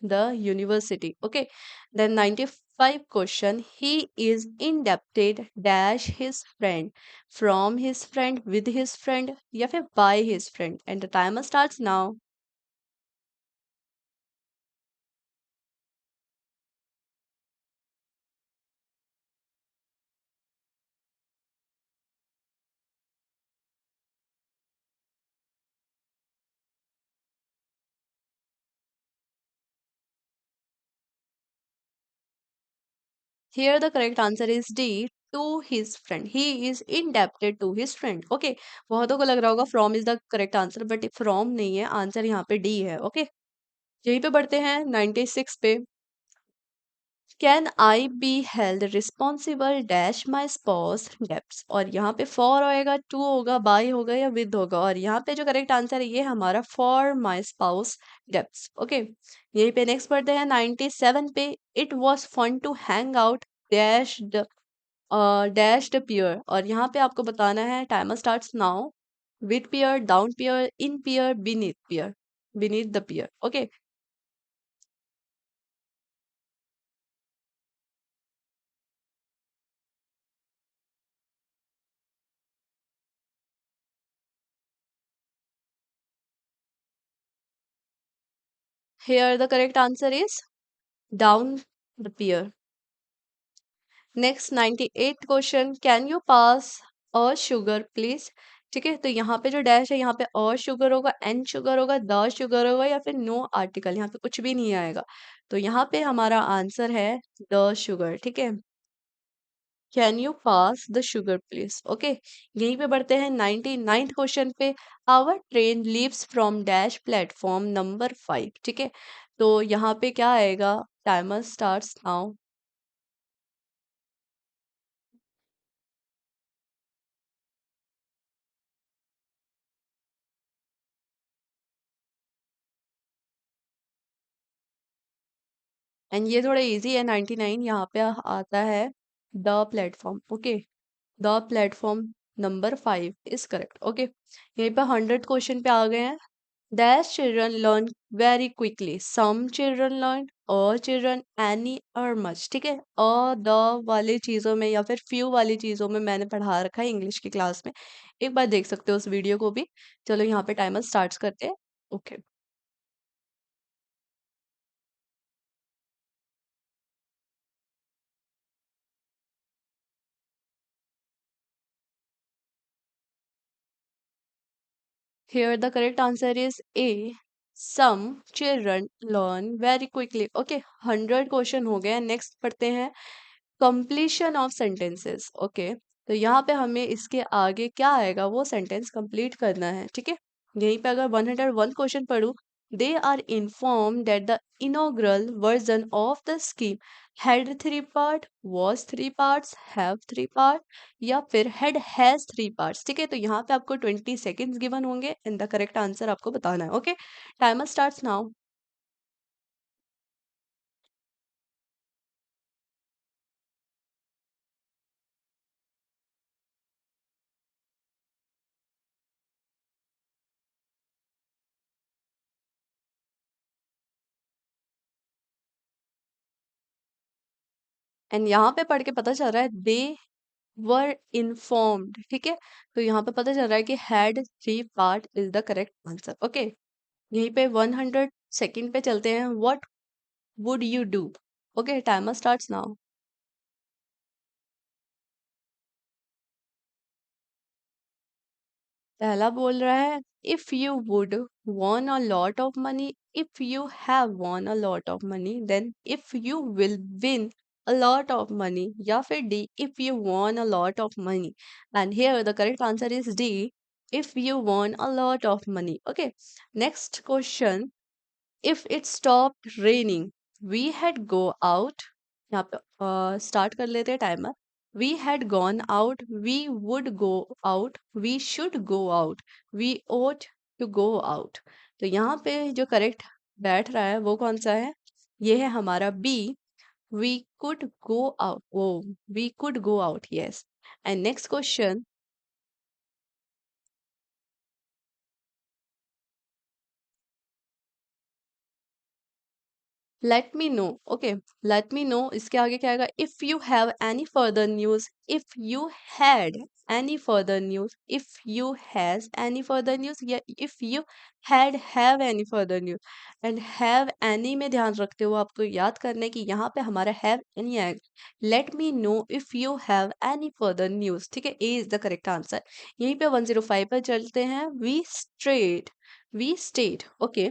the university. Okay. Then 95 question. He is indebted dash his friend, from his friend, with his friend या फिर by his friend, and the timer starts now। Here the correct answer is D, to his friend। He is indebted to his friend। Okay, बहुतों को लग रहा होगा from is the correct answer, but from नहीं है, आंसर यहाँ पे D है। Okay, यहीं पे बढ़ते हैं 96 पे। Can I be held responsible dash my spouse debts. और यहाँ पे फॉर होएगा, टू होगा, बाय होगा या विद होगा। और यहाँ पे जो करेक्ट आंसर है ये हमारा फॉर माई स्पाउस डेप्स। ओके, यहीं पे नेक्स्ट पढ़ते हैं 97 पे। It was fun to hang out dash dash the pier. और यहाँ पे आपको बताना है, timer starts now, with pier, down pier, in pier, beneath pier, beneath the pier. Okay, here the correct answer is down the pier। Next 98 question, can you pass a sugar please. ठीक है, तो यहाँ पे जो डैश है यहाँ पे अ शुगर होगा, एन शुगर होगा, द शुगर होगा या फिर नो आर्टिकल, यहाँ पे कुछ भी नहीं आएगा। तो यहाँ पे हमारा आंसर है द शुगर। ठीक है, can you pass the sugar please. Okay, यहीं पे बढ़ते हैं 99th क्वेश्चन पे। Our train leaves from dash platform number 5। ठीक है, तो यहाँ पे क्या आएगा? Timer starts now. एंड ये थोड़ा इजी है। 99 यहाँ पे आता है the platform. Okay, the platform number 5 is correct. Okay, यहीं पे 100 क्वेश्चन पे आ गए हैं। Dash children learn very quickly, some children learn, or children, any or much. ठीक है, और द वाली चीज़ों में या फिर फ्यू वाली चीज़ों में मैंने पढ़ा रखा है इंग्लिश की क्लास में, एक बार देख सकते हो उस वीडियो को भी। चलो यहाँ पे टाइमर स्टार्ट करते हैं। Okay, here the correct answer is A. Some children learn very quickly. Okay, 100 question हो गए हैं। नेक्स्ट पढ़ते हैं completion of sentences. ओके, तो यहाँ पे हमें इसके आगे क्या आएगा वो सेंटेंस कंप्लीट करना है। ठीक है, यहीं पे अगर 101 क्वेश्चन पढ़ूं, they are inform that the inaugural version of the scheme had three part, was three parts, have three part, या फिर हैज थ्री पार्ट्स। ठीक है, तो यहाँ पे आपको 20 सेकेंड्स गिवन होंगे एंड द करेक्ट आंसर आपको बताना है। Okay, timer starts now. And यहाँ पे पढ़ के पता चल रहा है दे वर इन्फॉर्म्ड। ठीक है, तो यहाँ पे पता चल रहा है कि had three part is the correct answer. Okay, यहीं पे 100 सेकंड पे चलते हैं। What would you do? Okay, timer starts now. पहला बोल रहा है if you would won a lot of money, if you have won a lot of money, then if you will win a lot of money, या फिर D, if you won a lot of money। and here the correct answer is D, if you won a lot of money। okay, next question, if it stopped raining we had go out। यहाँ पे स्टार्ट कर लेते हैं timer. we had gone out, we would go out, we should go out, we ought to go out। तो यहाँ पे जो करेक्ट बैठ रहा है वो कौन सा है? ये है हमारा B, we could go out। Oh, we could go out, yes। And next question, let me know. Okay, let me know इसके आगे क्या आएगा? If you have any further news, if you had any further news, if you has any further news, या if you have any further news. And have any में ध्यान रखते हुए आपको याद करना है कि यहाँ पे हमारा हैव एनी आएगा। Let me know if you have any further news. ठीक है, A is the correct answer. यहीं पे 105 पर चलते हैं। We stayed. Okay,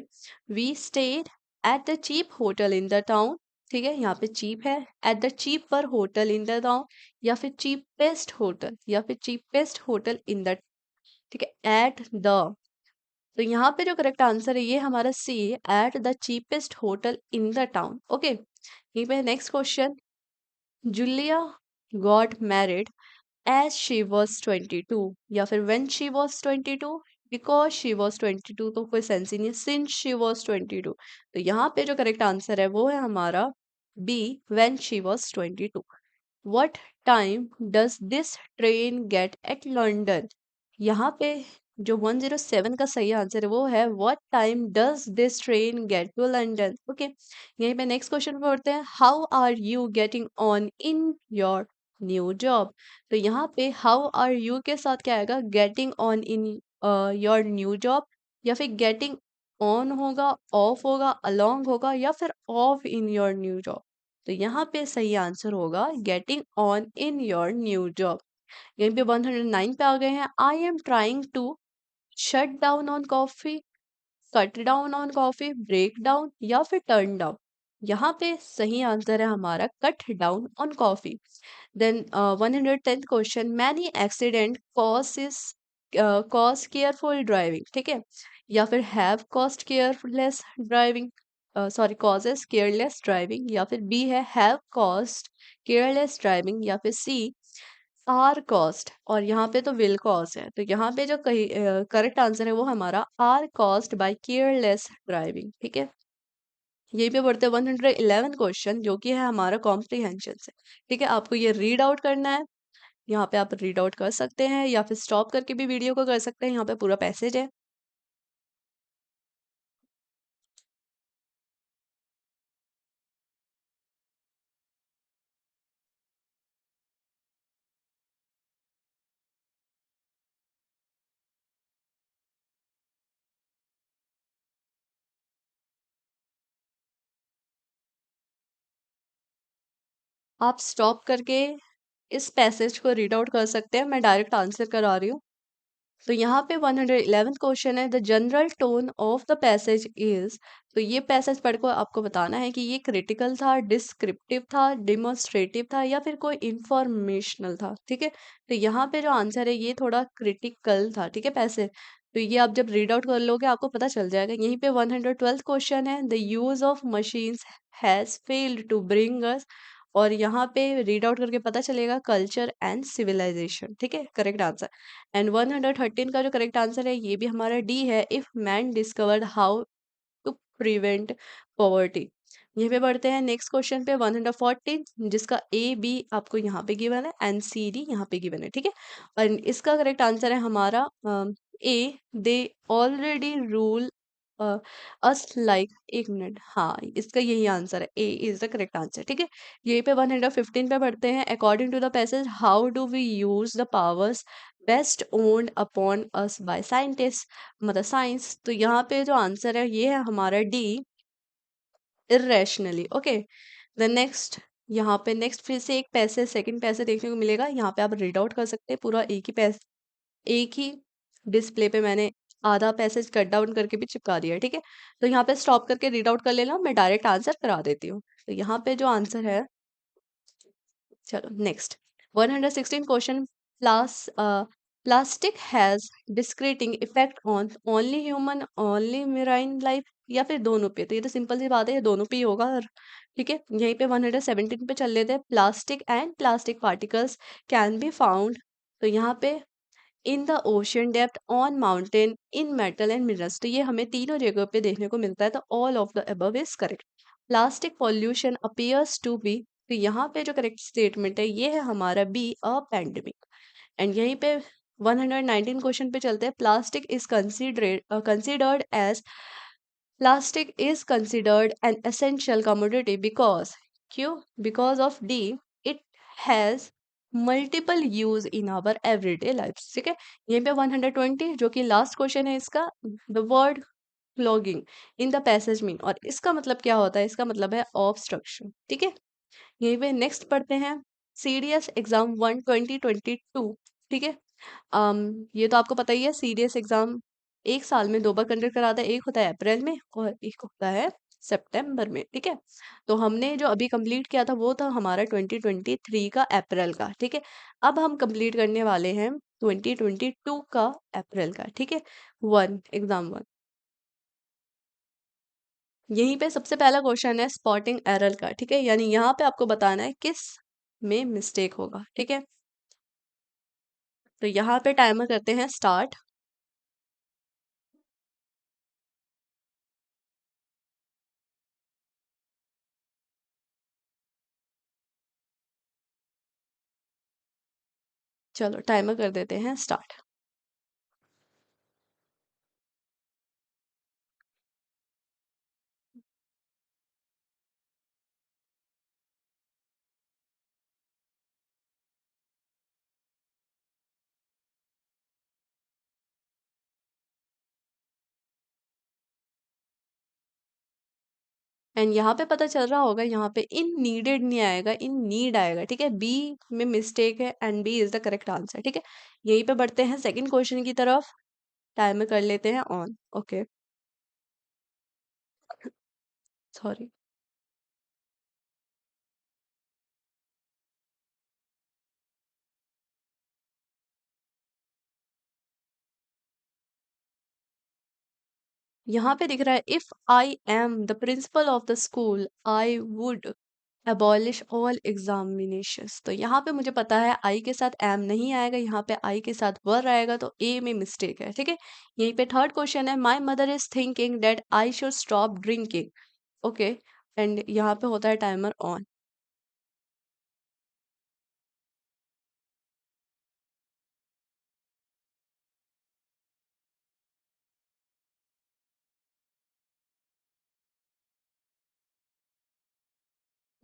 we stayed at the cheap hotel in the town. ठीक है, यहाँ पे चीप है, at the cheaper hotel in the town, या फिर चीपेस्ट होटल, या फिर चीपेस्ट होटल इन द। ठीक है, एट द। तो यहाँ पे जो करेक्ट आंसर है ये हमारा C, at the cheapest hotel in the town. Okay, यहीं पे next question, Julia got married as she was 22, या फिर when she was 22, because she was 22 तो कोई सेंस ही नहीं है, सिंस शी वॉज 22। तो यहाँ पे जो करेक्ट आंसर है वो है हमारा B, when she was 22। What time does this train get at London? यहाँ पे जो 107 का सही आंसर है वो है what time does this train get to London. Okay, यहीं पे नेक्स्ट क्वेश्चन पढ़ते हैं, how are you getting on in your new job? तो यहाँ पे हाउ आर यू के साथ क्या आएगा? Getting on in your new job, या फिर गेटिंग ऑन होगा, ऑफ होगा, अलोंग होगा, या फिर off in your new job. तो यहाँ पे सही आंसर होगा getting on in your new job. यहीं पे 109 पे आ गए हैं। I am trying to shut down on coffee, cut down on coffee, break down, या फिर टर्न डाउन। यहाँ पे सही आंसर है हमारा cut down on coffee. Then 110th question, many accident cause careful driving. ठीक है, या फिर have cost careless driving. Sorry causes careless driving, या फिर बी है हैव कॉस्ट केयरलेस ड्राइविंग, या फिर सी आर कॉस्ट, और यहाँ पे तो विल कॉज है, तो यहाँ पे जो करेक्ट आंसर है वो हमारा are cost by careless driving. ठीक है, यहीं पे बढ़ते हैं 111 क्वेश्चन, जो कि है हमारा कॉम्प्रिहेंशन से। ठीक है, आपको ये रीड आउट करना है, यहाँ पे आप रीड आउट कर सकते हैं या फिर स्टॉप करके भी वीडियो को कर सकते हैं, यहाँ पे पूरा पैसेज है। आप स्टॉप करके इस पैसेज को रीड आउट कर सकते हैं, मैं डायरेक्ट आंसर करा रही हूँ। तो यहाँ पे 111 क्वेश्चन है, the general tone of the passage is, तो ये पैसेज पढ़ को आपको बताना है कि ये क्रिटिकल था, डिस्क्रिप्टिव था, डिमोन्स्ट्रेटिव था, या फिर कोई इंफॉर्मेशनल था। ठीक है, तो यहाँ पे जो आंसर है ये थोड़ा क्रिटिकल था। ठीक है, पैसे तो ये आप जब रीड आउट कर लोगे आपको पता चल जाएगा। यहीं पे 112th क्वेश्चन है, the use of machines has failed to bring us, और यहाँ पे रीड आउट करके पता चलेगा कल्चर एंड सिविलाइजेशन। ठीक है, करेक्ट आंसर। एंड 113 का जो करेक्ट आंसर है ये भी हमारा डी है, if man discovered how to prevent poverty. यहीं पे बढ़ते हैं नेक्स्ट क्वेश्चन पे 114, जिसका ए बी आपको यहाँ पे गिवन है एंड सी डी यहाँ पे गिवन है। ठीक है, और इसका करेक्ट आंसर है हमारा A, they already rule us like, एक मिनट, हाँ इसका यही आंसर है, A is the correct answer. ठीक है, यहीं पे 115 पे बढ़ते हैं, according to the passage how do we use the powers bestowed upon us by scientist, मतलब साइंस। तो यहाँ पे जो आंसर है ये है हमारा D, irrationally. Okay, the next, यहाँ पे नेक्स्ट फिर से एक पैसे सेकंड पैसे देखने को मिलेगा, यहाँ पे आप रीड आउट कर सकते हैं पूरा एक ही पैसे, एक ही डिस्प्ले पे मैंने आधा पैसेज कट डाउन करके भी चिपका दिया है। ठीक है, तो यहाँ पे स्टॉप करके रीड आउट कर लेना, मैं डायरेक्ट आंसर करा देती हूँ। तो यहाँ पे जो आंसर है, चलो नेक्स्ट 116 क्वेश्चन, प्लास plastic has discrediting effect on only human only marine life, या फिर दोनों पे, तो ये तो सिंपल सी बात है, ये दोनों पे ही होगा। और ठीक है, यहीं पे 117 पे चल लेते हैं, plastic and plastic particles can be found, तो यहाँ पे in the ocean depth on mountain in metal and minerals, तो ये हमें तीनों जगह पे देखने को मिलता है, तो all of the above is correct. Plastic pollution appears to be, तो यहाँ पे जो करेक्ट स्टेटमेंट है ये है हमारा बी, अ पैंडेमिक। एंड यहीं पे 119 क्वेश्चन पे चलते हैं, plastic is considered an essential commodity because, क्यों, because of D, it has multiple use in our everyday life. ठीक है, यहीं पे 120 जो कि लास्ट क्वेश्चन है इसका, the word clogging in the passage mean, और इसका मतलब क्या होता है, इसका मतलब है ऑब्स्ट्रक्शन। ठीक है, यहीं पे नेक्स्ट पढ़ते हैं, सीडीएस एग्जाम 1 2022। ठीक है, ये तो आपको पता ही है, सीडीएस एग्जाम एक साल में दो बार कंडक्ट कराता है, एक होता है अप्रैल में और एक होता है सितंबर में। ठीक है, तो हमने जो अभी कंप्लीट किया था वो था हमारा 2023 का अप्रैल का। ठीक है, अब हम कंप्लीट करने वाले हैं 2022 का अप्रैल का। ठीक है, एग्जाम 1, यहीं पे सबसे पहला क्वेश्चन है स्पॉटिंग एरर का। ठीक है, यानी यहाँ पे आपको बताना है किस में मिस्टेक होगा। ठीक है, तो यहाँ पे टाइमर करते हैं स्टार्ट। चलो टाइमर कर देते हैं स्टार्ट। एंड यहाँ पे पता चल रहा होगा, यहाँ पे इन नीडेड नहीं आएगा, इन नीड आएगा। ठीक है, बी में मिस्टेक है and B is the correct answer. ठीक है, यहीं पे बढ़ते हैं सेकंड क्वेश्चन की तरफ, टाइमर कर लेते हैं ऑन। Okay, sorry. यहाँ पे दिख रहा है if I am the principle of the school I would abolish all examinations। तो यहाँ पे मुझे पता है आई के साथ एम नहीं आएगा, यहाँ पे आई के साथ वर आएगा, तो ए में मिस्टेक है। ठीक है, यहीं पे थर्ड क्वेश्चन है my mother is thinking that I should stop drinking. Okay, and यहाँ पे होता है टाइमर ऑन।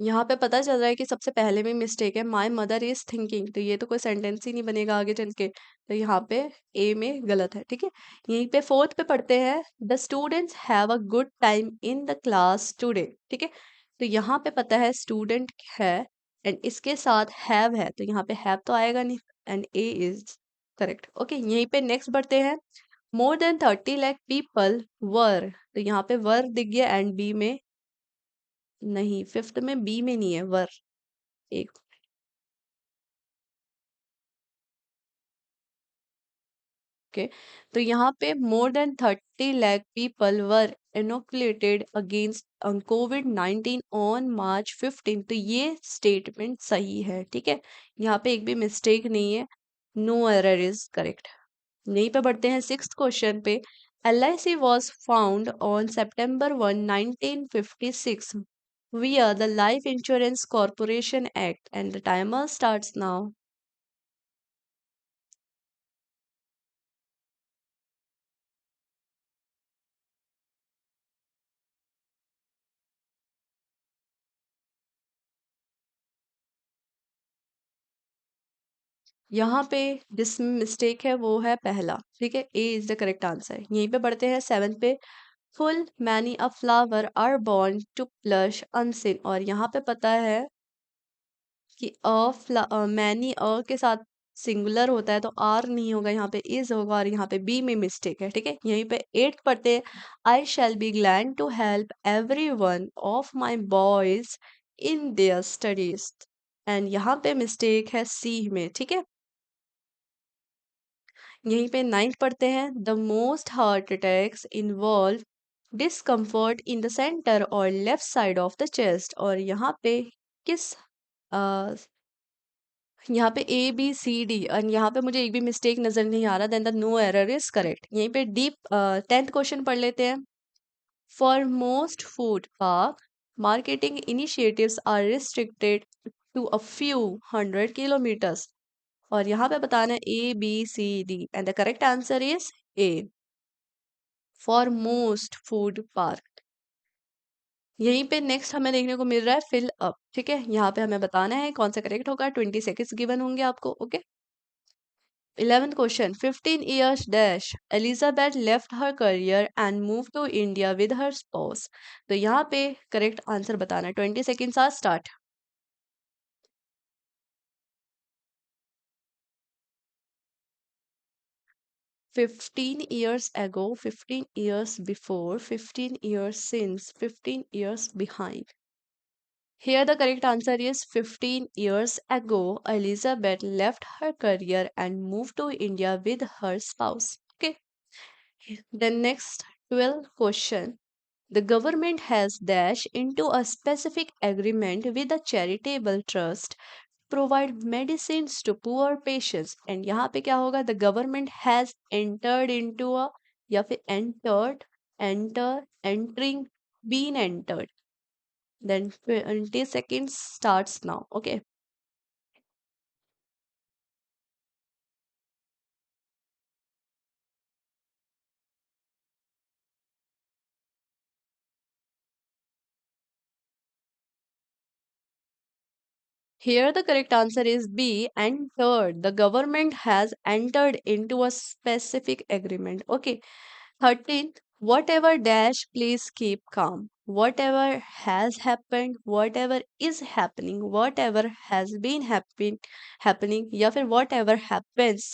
यहाँ पे पता चल रहा है कि सबसे पहले में मिस्टेक है, माई मदर इज थिंकिंग, तो ये तो कोई सेंटेंस ही नहीं बनेगा आगे चल के, तो यहाँ पे ए में गलत है। ठीक है, यहीं पे फोर्थ पे पढ़ते हैं the students have a good time in the class today. ठीक है, तो यहाँ पे पता है स्टूडेंट है एंड इसके साथ है, तो यहाँ पे हैव तो आएगा नहीं, and A is correct. Okay, यहीं पे नेक्स्ट बढ़ते हैं more than 30 lakh people were, तो यहाँ पे वर दिख गया एंड बी में नहीं, फिफ्थ में बी में नहीं है वर। एक, ओके, तो यहाँ पे more than 30 lakh people were inoculated against Covid 19 on March 15, तो ये स्टेटमेंट सही है। ठीक है, यहाँ पे एक भी मिस्टेक नहीं है, नो एरर इज करेक्ट। यहीं पे बढ़ते हैं सिक्स्थ क्वेश्चन पे LIC was found on September 1, 1956 via the Life Insurance Corporation Act and the timer starts now। यहाँ पे जिस मिस्टेक है वो है पहला। ठीक है, A is the correct answer. यहीं पे बढ़ते हैं सेवन पे full many a flower are born to blush unseen, और यहाँ पे पता है कि मैनी के साथ सिंगुलर होता है तो आर नहीं होगा, यहाँ पे इज होगा, और यहाँ पे बी में मिस्टेक है। ठीक है, यहीं पे एट पढ़ते हैं I shall be glad to help every one of my boys in their studies, and यहाँ पे मिस्टेक है सी में। ठीक है, यहीं पे नाइन्थ पढ़ते हैं the most heart attacks involve discomfort in the centre और left side of the chest, और यहाँ पे किस आ, यहाँ पे ए बी सी डी, और यहाँ पे मुझे एक भी मिस्टेक नजर नहीं आ रहा, then the no error is correct. यहीं पे डीप टेंथ क्वेश्चन पढ़ लेते हैं for most food park marketing initiatives are restricted to a few 100 kilometres, और यहाँ पे बताना है A B C D, and the correct answer is A for most food park. यहीं पे नेक्स्ट हमें देखने को मिल रहा है फिल अप। ठीक है, यहाँ पे हमें बताना है कौन सा करेक्ट होगा, 20 सेकेंड्स गिवन होंगे आपको। Okay, 11th question 15 years dash Elizabeth left her career and moved to India with her spouse, तो यहाँ पे करेक्ट आंसर बताना है। 20 seconds are start. 15 years ago, 15 years before, 15 years since, 15 years behind। Here the correct answer is 15 years ago, Elizabeth left her career and moved to India with her spouse. Okay. Then next 12th question. The government has dash into a specific agreement with a charitable trust provide medicines to poor patients, and यहाँ पे क्या होगा the government has entered into a या फिर entered enter entering been entered, then 20 seconds starts now। Okay, here the correct answer is B, entered. The government has entered into a specific agreement। Okay, 13th, whatever dash, please keep calm. Whatever has happened, whatever is happening, whatever has been happening, या फिर whatever happens,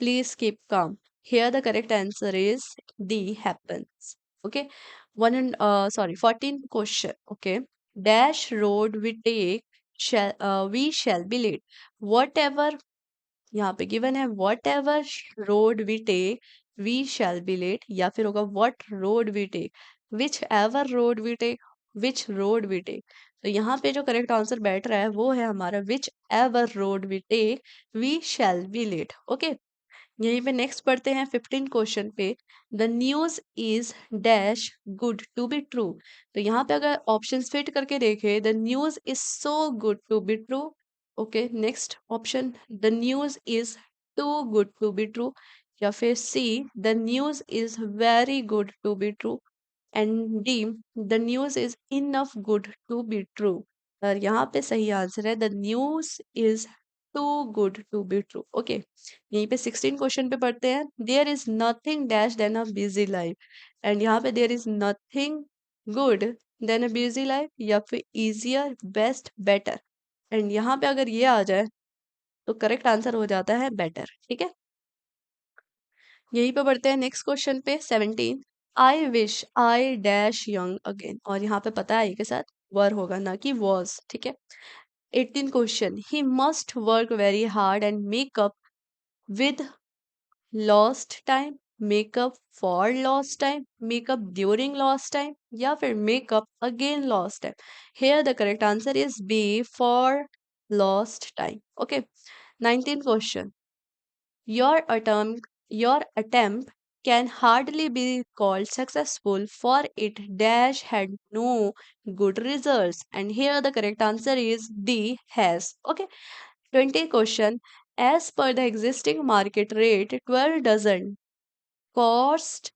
please keep calm। Here the correct answer is D, happens। Okay, 14th question। Okay, dash road we take we shall be late। Whatever यहाँ पे गिवन है whatever road we take we shall be late, या फिर होगा what road we take, whichever road we take, which road we take. तो यहाँ पे जो करेक्ट आंसर बैठ रहा है वो है हमारा whichever road we take we shall be late. Okay, यहीं पे नेक्स्ट पढ़ते हैं 15 क्वेश्चन पे। The news is dash good to be true. तो यहाँ पे अगर ऑप्शंस फिट करके देखें, the news is so good to be true. Okay, next option, the news is too good to be true, या फिर C, the news is very good to be true, and D, the news is enough good to be true. और यहाँ पे सही आंसर है the news is too good to be true. Okay, यहीं पे 16 क्वेश्चन पे पढ़ते हैं। There is nothing dash than a busy life, and यहाँ पे there is nothing good than a busy life, या फिर इजियर, बेस्ट, बेटर। एंड यहाँ पे अगर ये आ जाए तो करेक्ट आंसर हो जाता है बेटर। ठीक है, यहीं पे बढ़ते हैं नेक्स्ट क्वेश्चन पे 17। I wish I dash young again, और यहाँ पे पता है ये के साथ वर होगा ना कि वॉज। ठीक है, 18 question, he must work very hard and make up with lost time, make up for lost time, make up during lost time, या फिर make up again lost time. Here the correct answer is B, for lost time. Okay, 19 question, your attempt can hardly be called successful, for it dash had no good results, and here the correct answer is D, has. Okay, 20 question, as per the existing market rate 12 dozen cost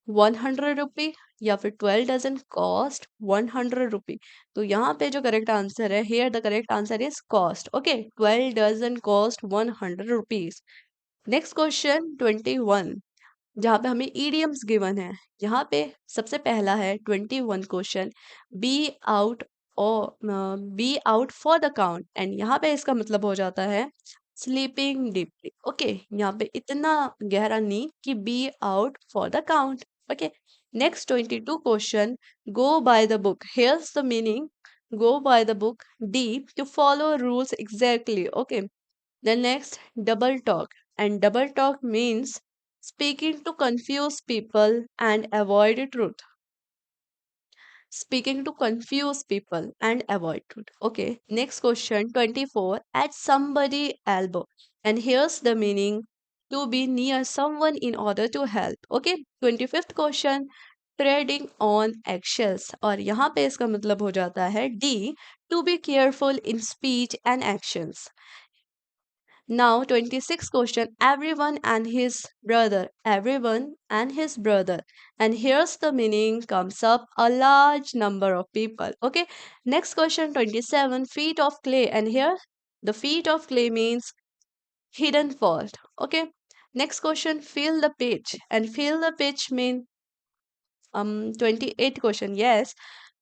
100 रुपी, या फिर 12 डजन कॉस्ट 100 रुपी। तो यहाँ पे जो करेक्ट आंसर है, here the correct answer is cost. Okay, 12 dozen cost 100 rupees. Next question 21, जहाँ पे हमें ईडियम्स गिवन है। यहाँ पे सबसे पहला है 21 question, be out B out for the count, and यहाँ पे इसका मतलब हो जाता है स्लीपिंग डीपली। ओके, यहाँ पे इतना गहरा नींद कि be out for the count. Okay, next 22 question, go by the book, here's the meaning go by the book, D, to follow rules exactly. Okay, the next, double talk. And double talk means speaking to confuse people and avoid truth. Speaking to confuse people and avoid truth. Okay, next question 24. At somebody elbow. And here's the meaning, to be near someone in order to help. Okay, 25th question. Treading on eggshells. और यहाँ पे इसका मतलब हो जाता है D, to be careful in speech and actions. Now 26th question, everyone and his brother, everyone and his brother, and here's the meaning, comes up a large number of people. Okay, next question 27, feet of clay, and here the feet of clay means hidden fault. Okay, next question, feel the pitch, and feel the pitch mean 28 question, yes,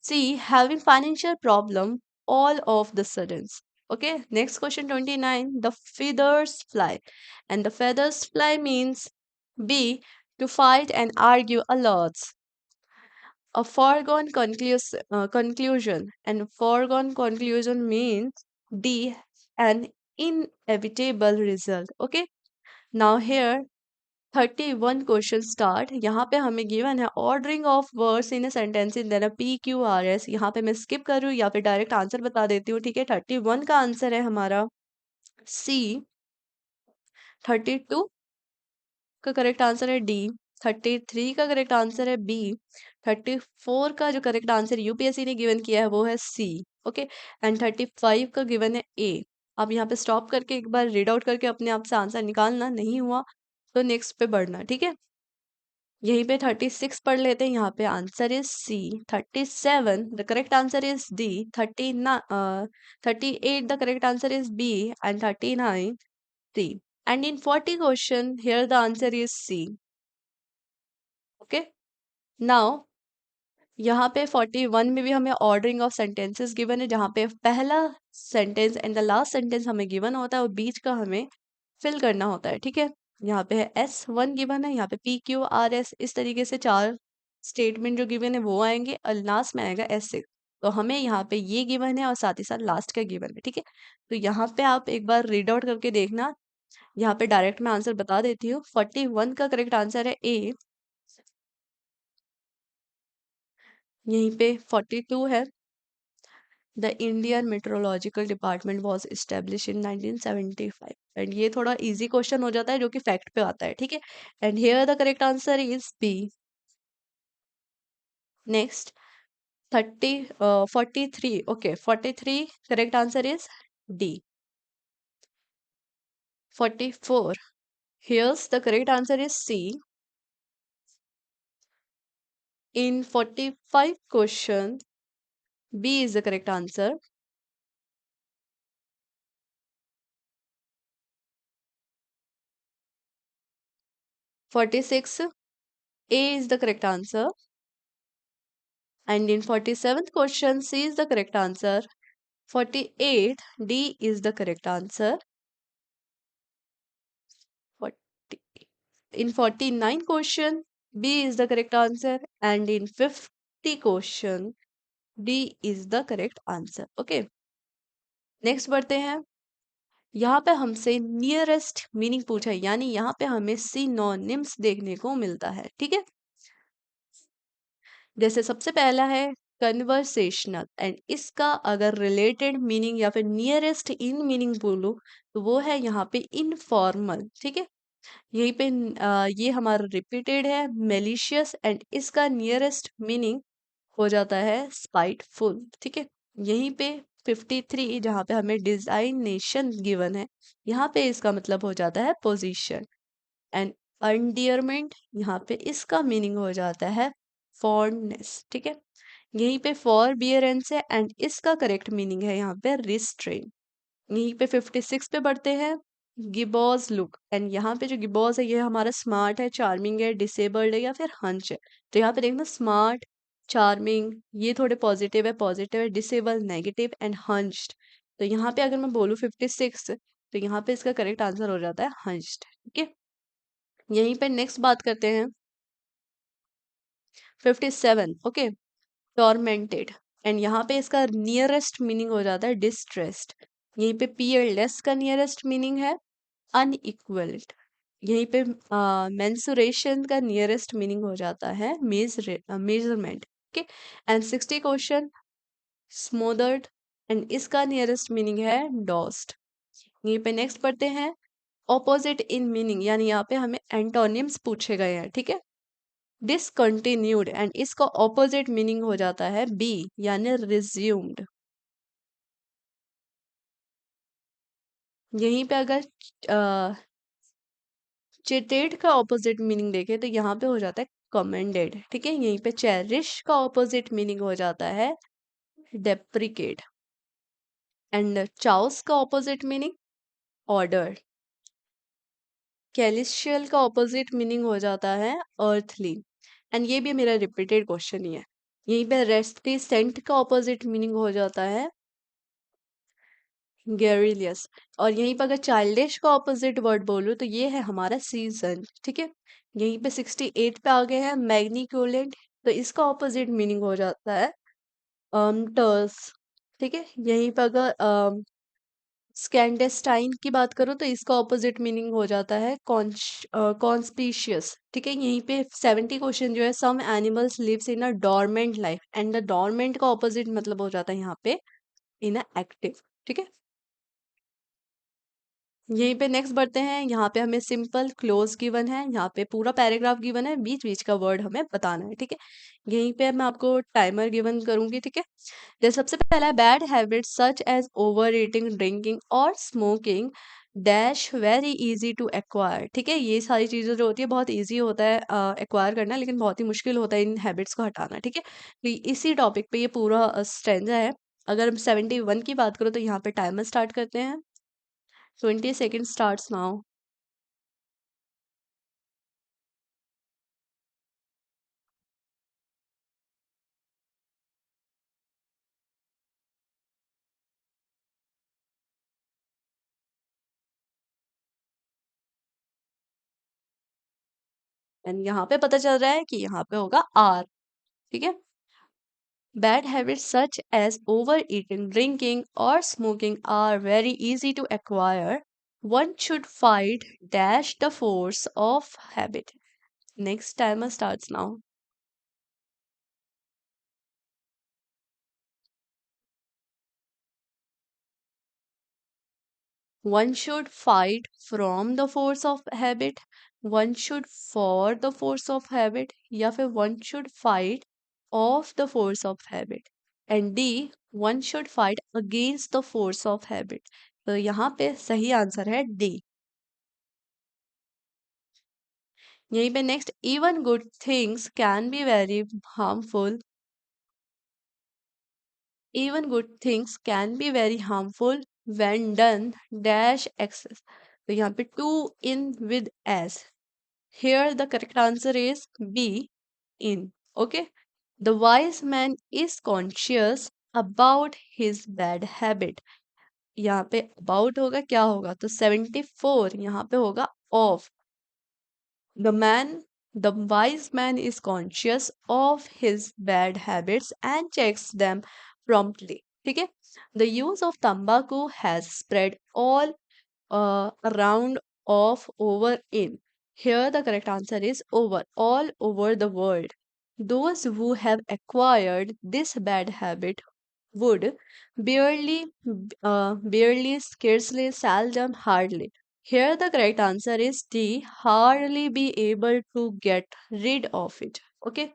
see, having financial problem all of the sudden. Okay, next question 29, the feathers fly, and the feathers fly means B, to fight and argue a lot, a foregone conclusion, and foregone conclusion means D, an inevitable result. Okay, now here 31 question start. यहाँ पे हमें गिवन है ordering of words in a sentence in देना PQRS। यहाँ पे मैं स्किप कर रही हूँ या फिर डायरेक्ट आंसर बता देती हूँ। ठीक है, 31 का आंसर है हमारा सी, 32 का करेक्ट आंसर है डी, 33 का करेक्ट आंसर है बी, 34 का जो करेक्ट आंसर यूपीएससी ने गिवन किया है वो है सी। ओके, एंड 35 का गिवन है ए। अब यहाँ पे स्टॉप करके एक बार रीड आउट करके अपने आप से आंसर निकालना, नहीं हुआ तो नेक्स्ट पे बढ़ना। ठीक है, यहीं पे 36 पढ़ लेते हैं। यहाँ पे answer is C, 37 the correct answer is D, 38 the correct answer is B, and 39 C, and in 40 question here the answer is C. Okay, now यहाँ पे 41 में भी हमें ऑर्डरिंग ऑफ सेंटेंसेस गिवन है, जहाँ पे पहला sentence and the last sentence हमें गिवन होता है और बीच का हमें फिल करना होता है। ठीक है, यहाँ पे है S1 गिवन है, यहाँ पे PQRS, इस तरीके से 4 स्टेटमेंट जो गिवन है वो आएंगे और लास्ट में आएगा S6। तो हमें यहाँ पे ये गिवन है और साथ ही साथ लास्ट का गिवन है। ठीक है, तो यहाँ पे आप एक बार रीड आउट करके देखना, यहाँ पे डायरेक्ट मैं आंसर बता देती हूँ। 41 का करेक्ट आंसर है ए। यहीं पे 42 है। The Indian metrological department was establish in 1975। And ये थोड़ा इजी क्वेश्चन हो जाता है जो कि फैक्ट पे आता है, ठीक है। And here the correct answer is B. Next 43, okay 43 correct answer is D. 44, here's the correct answer is C. In 45 question, B is the correct answer. 46, A is the correct answer. And in 47th question, C is the correct answer. 48, D is the correct answer. 40, in 49 question, B is the correct answer. And in 50 question, D is the correct answer. Okay. Next बढ़ते हैं। यहाँ पे हमसे नियरेस्ट मीनिंग पूछा है, यानी यहाँ पे हमें सिनोनिम्स देखने को मिलता है, ठीक है। जैसे सबसे पहला है कन्वर्सेशनल, एंड इसका अगर रिलेटेड मीनिंग या फिर नियरेस्ट इन मीनिंग बोलो तो वो है यहाँ पे इनफॉर्मल, ठीक है। यहीं पे ये हमारा रिपीटेड है मेलिशियस, एंड इसका नियरेस्ट मीनिंग हो जाता है स्पाइटफुल, ठीक है। यहीं पे 53 जहाँ पे हमें डिजाइनेशन गिवन है, यहाँ पे इसका मतलब हो जाता है पोजीशन। एंड अंडियरमेंट, यहाँ पे इसका मीनिंग हो जाता है फॉन्डनेस, ठीक है। यहीं पे फॉर बियरेंस है, एंड इसका करेक्ट मीनिंग है यहाँ पे रिस्ट्रेन। यहीं पे 56 पे बढ़ते हैं। गिबॉज लुक, एंड यहाँ पे जो गिबॉज है ये हमारा स्मार्ट है, चार्मिंग है, डिसेबल्ड है या फिर हंच है। तो यहाँ पे देखना स्मार्ट, चार्मिंग ये थोड़े पॉजिटिव है, डिसेबल नेगेटिव, एंड हंच्ड। तो यहाँ पे अगर मैं बोलूँ 56, तो यहाँ पे इसका करेक्ट आंसर हो जाता है हंच्ड, ठीक है। यहीं पे नेक्स्ट बात करते हैं 57, ओके टॉर्मेंटेड, एंड यहाँ पे इसका नियरेस्ट मीनिंग हो जाता है डिस्ट्रेस्ड। यहीं पे पीयरलेस का नियरेस्ट मीनिंग है अनइक्वल्ड। यहीं पे मेंसुरेशन का नियरेस्ट मीनिंग हो जाता है measurement, okay. And 60 question smothered, and इसका नियरेस्ट मीनिंग है डॉस्ट। यहीं पे नेक्स्ट पढ़ते हैं ऑपोजिट इन मीनिंग, यानी यहाँ पे हमें एंटोनिम्स पूछे गए हैं, ठीक है। डिसकंटिन्यूड, एंड इसका ऑपोजिट मीनिंग हो जाता है बी, यानी रिज्यूम्ड। यहीं पे अगर चिटेड का ऑपोजिट मीनिंग देखें तो यहाँ पे हो जाता है कमेंडेड, ठीक है। यहीं पे चेरिश का ऑपोजिट मीनिंग हो जाता है डेप्रिकेट, एंड चाउस का ऑपोजिट मीनिंग ऑर्डर। कैलिशियल का ऑपोजिट मीनिंग हो जाता है अर्थली, एंड ये भी मेरा रिपीटेड क्वेश्चन ही है। यहीं पे रेस्टिसेंट का ऑपोजिट मीनिंग हो जाता है गैरिलियस। और यहीं पर अगर चाइल्डिश का ऑपोजिट वर्ड बोलूँ तो ये है हमारा सीजन, ठीक है। यहीं पे 68 पे आ गए हैं मैग्निक्यूलेंट, तो इसका ऑपोजिट मीनिंग हो जाता है टर्स, ठीक है। यहीं पर अगर स्कैंडेस्टाइन की बात करूँ तो इसका ऑपोजिट मीनिंग हो जाता है कॉन्स्पीशियस, ठीक है। यहीं पे 70 क्वेश्चन जो है some animals lives in a dormant life, and the dormant का ऑपोजिट मतलब हो जाता है यहाँ पे इन अ एक्टिव, ठीक है। यहीं पे नेक्स्ट बढ़ते हैं। यहाँ पे हमें सिंपल क्लोज गिवन है, यहाँ पे पूरा पैराग्राफ गिवन है, बीच बीच का वर्ड हमें बताना है, ठीक है। यहीं पे मैं आपको टाइमर गिवन करूंगी, ठीक है। जैसे सबसे पहला है bad habits such as overeating, drinking और smoking dash very easy to acquire, ठीक है। ये सारी चीज़ें जो होती है बहुत इजी होता है एक्वायर करना, लेकिन बहुत ही मुश्किल होता है इन हैबिट्स को हटाना, ठीक है। तो इसी टॉपिक पे ये पूरा स्टेंजा है। अगर 71 की बात करो तो यहाँ पे टाइमर स्टार्ट करते हैं। 20 seconds starts now. एंड यहाँ पे पता चल रहा है कि यहाँ पे होगा आर, ठीक है। Bad habits such as overeating, drinking or smoking are very easy to acquire. One should fight dash the force of habit. Next timer starts now. One should fight from the force of habit, one should for the force of habit, या फिर one should fight of the force of habit. And D, one should fight against the force of habit. तो यहाँ पे सही आंसर है डी. यहीं पे next, even good things can be very harmful. Even good things can be very harmful when done dash excess. तो यहाँ पे to in with as. Here the correct answer is B, in. Okay. The wise man is conscious about his bad habit. यहाँ पे about होगा, क्या होगा, तो 74 यहाँ पे होगा of. The man, the wise man is conscious of his bad habits and checks them promptly. ठीक है. The use of tobacco has spread all around of over in. Here the correct answer is over, all over the world. Those who have acquired this bad habit would barely, barely, scarcely, seldom, hardly. Here the correct answer is D, hardly be able to get rid of it. Okay.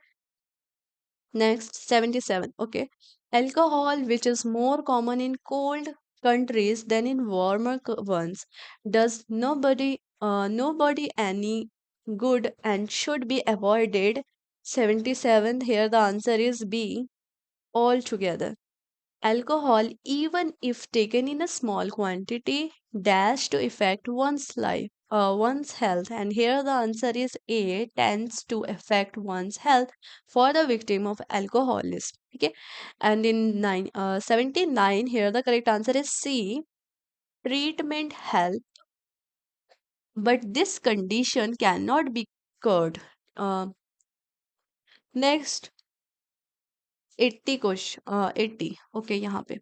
Next, 77. Okay. Alcohol, which is more common in cold countries than in warmer ones, does nobody any good and should be avoided. 77. Here the answer is B, altogether. Alcohol, even if taken in a small quantity, dash to affect one's health. And here the answer is A, tends to affect one's health for the victim of alcoholism. Okay, and in 79, here the correct answer is C, treatment help, but this condition cannot be cured. Uh, Next, 80 question, 80. Okay, यहाँ पे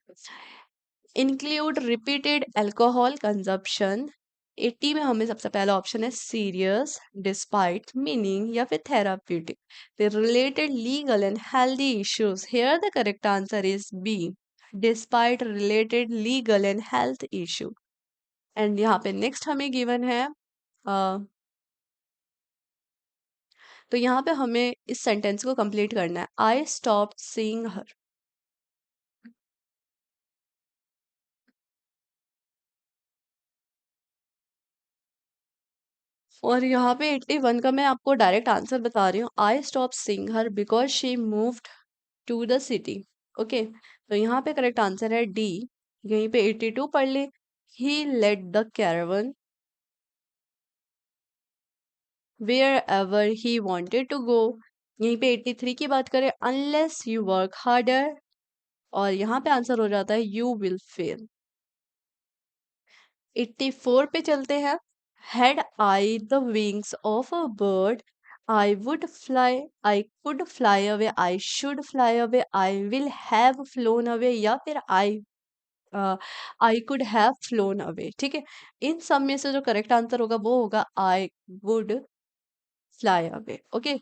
इंक्लूड रिपीटेड अल्कोहल कंजप्शन. 80 में हमें सबसे पहला ऑप्शन है सीरियस, डिस्पाइट, मीनिंग या फिर therapeutic. The related legal and healthy issues. Here the correct answer is B, despite related legal and health issue. And यहाँ पे नेक्स्ट हमें गिवन है तो यहाँ पे हमें इस सेंटेंस को कंप्लीट करना है. आई स्टॉप सीइंग हर. और यहाँ पे 81 का मैं आपको डायरेक्ट आंसर बता रही हूँ. I stop seeing her because she moved to the city. Okay, तो यहाँ पे करेक्ट आंसर है डी. यहीं पे 82 पढ़ ले. He led the caravan wherever he wanted to go. यहीं पे 83 की बात करें, अनलेस यू वर्क हार्डर, और यहाँ पे आंसर हो जाता है यू विल फेल. 84 पे चलते हैं. Had I the wings of a bird, I would fly, I could fly away, I should fly away, I will have flown away, या फिर I could have flown away. ठीक है. इन सब में से जो करेक्ट आंसर होगा वो होगा I would fly away. Okay.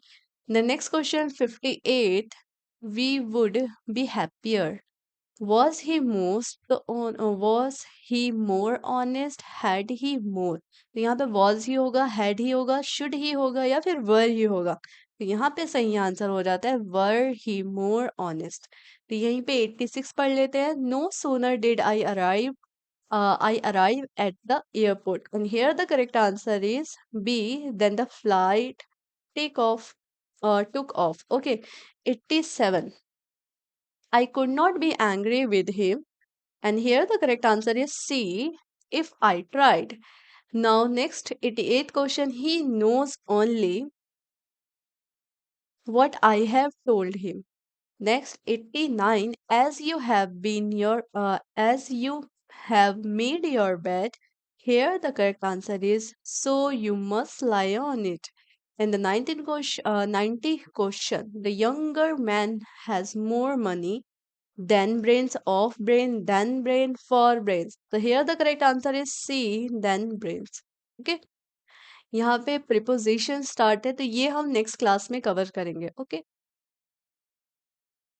The next question, 58. We would be happier. Was he more honest? Had he more? तो यहाँ पे was ही होगा, had ही होगा, should ही होगा, या फिर were ही होगा. तो यहाँ पे सही आंसर हो जाता है were he more honest. तो यहीं पे 86 पढ़ लेते हैं. No sooner did I arrive at the airport. And here the correct answer is B. Then the flight took off. Okay, 87. I could not be angry with him. And here the correct answer is C, if I tried. Now next 88th question, he knows only what I have told him. Next 89, as you have made your bed. Here the correct answer is so you must lie on it. And the 90th question, the younger man has more money. then brains, of brain, then brain, for brains. So here the correct answer is C, then brains. Okay, यहाँ पे प्रिपोजिशन स्टार्ट है तो ये हम नेक्स्ट क्लास में कवर करेंगे. ओके.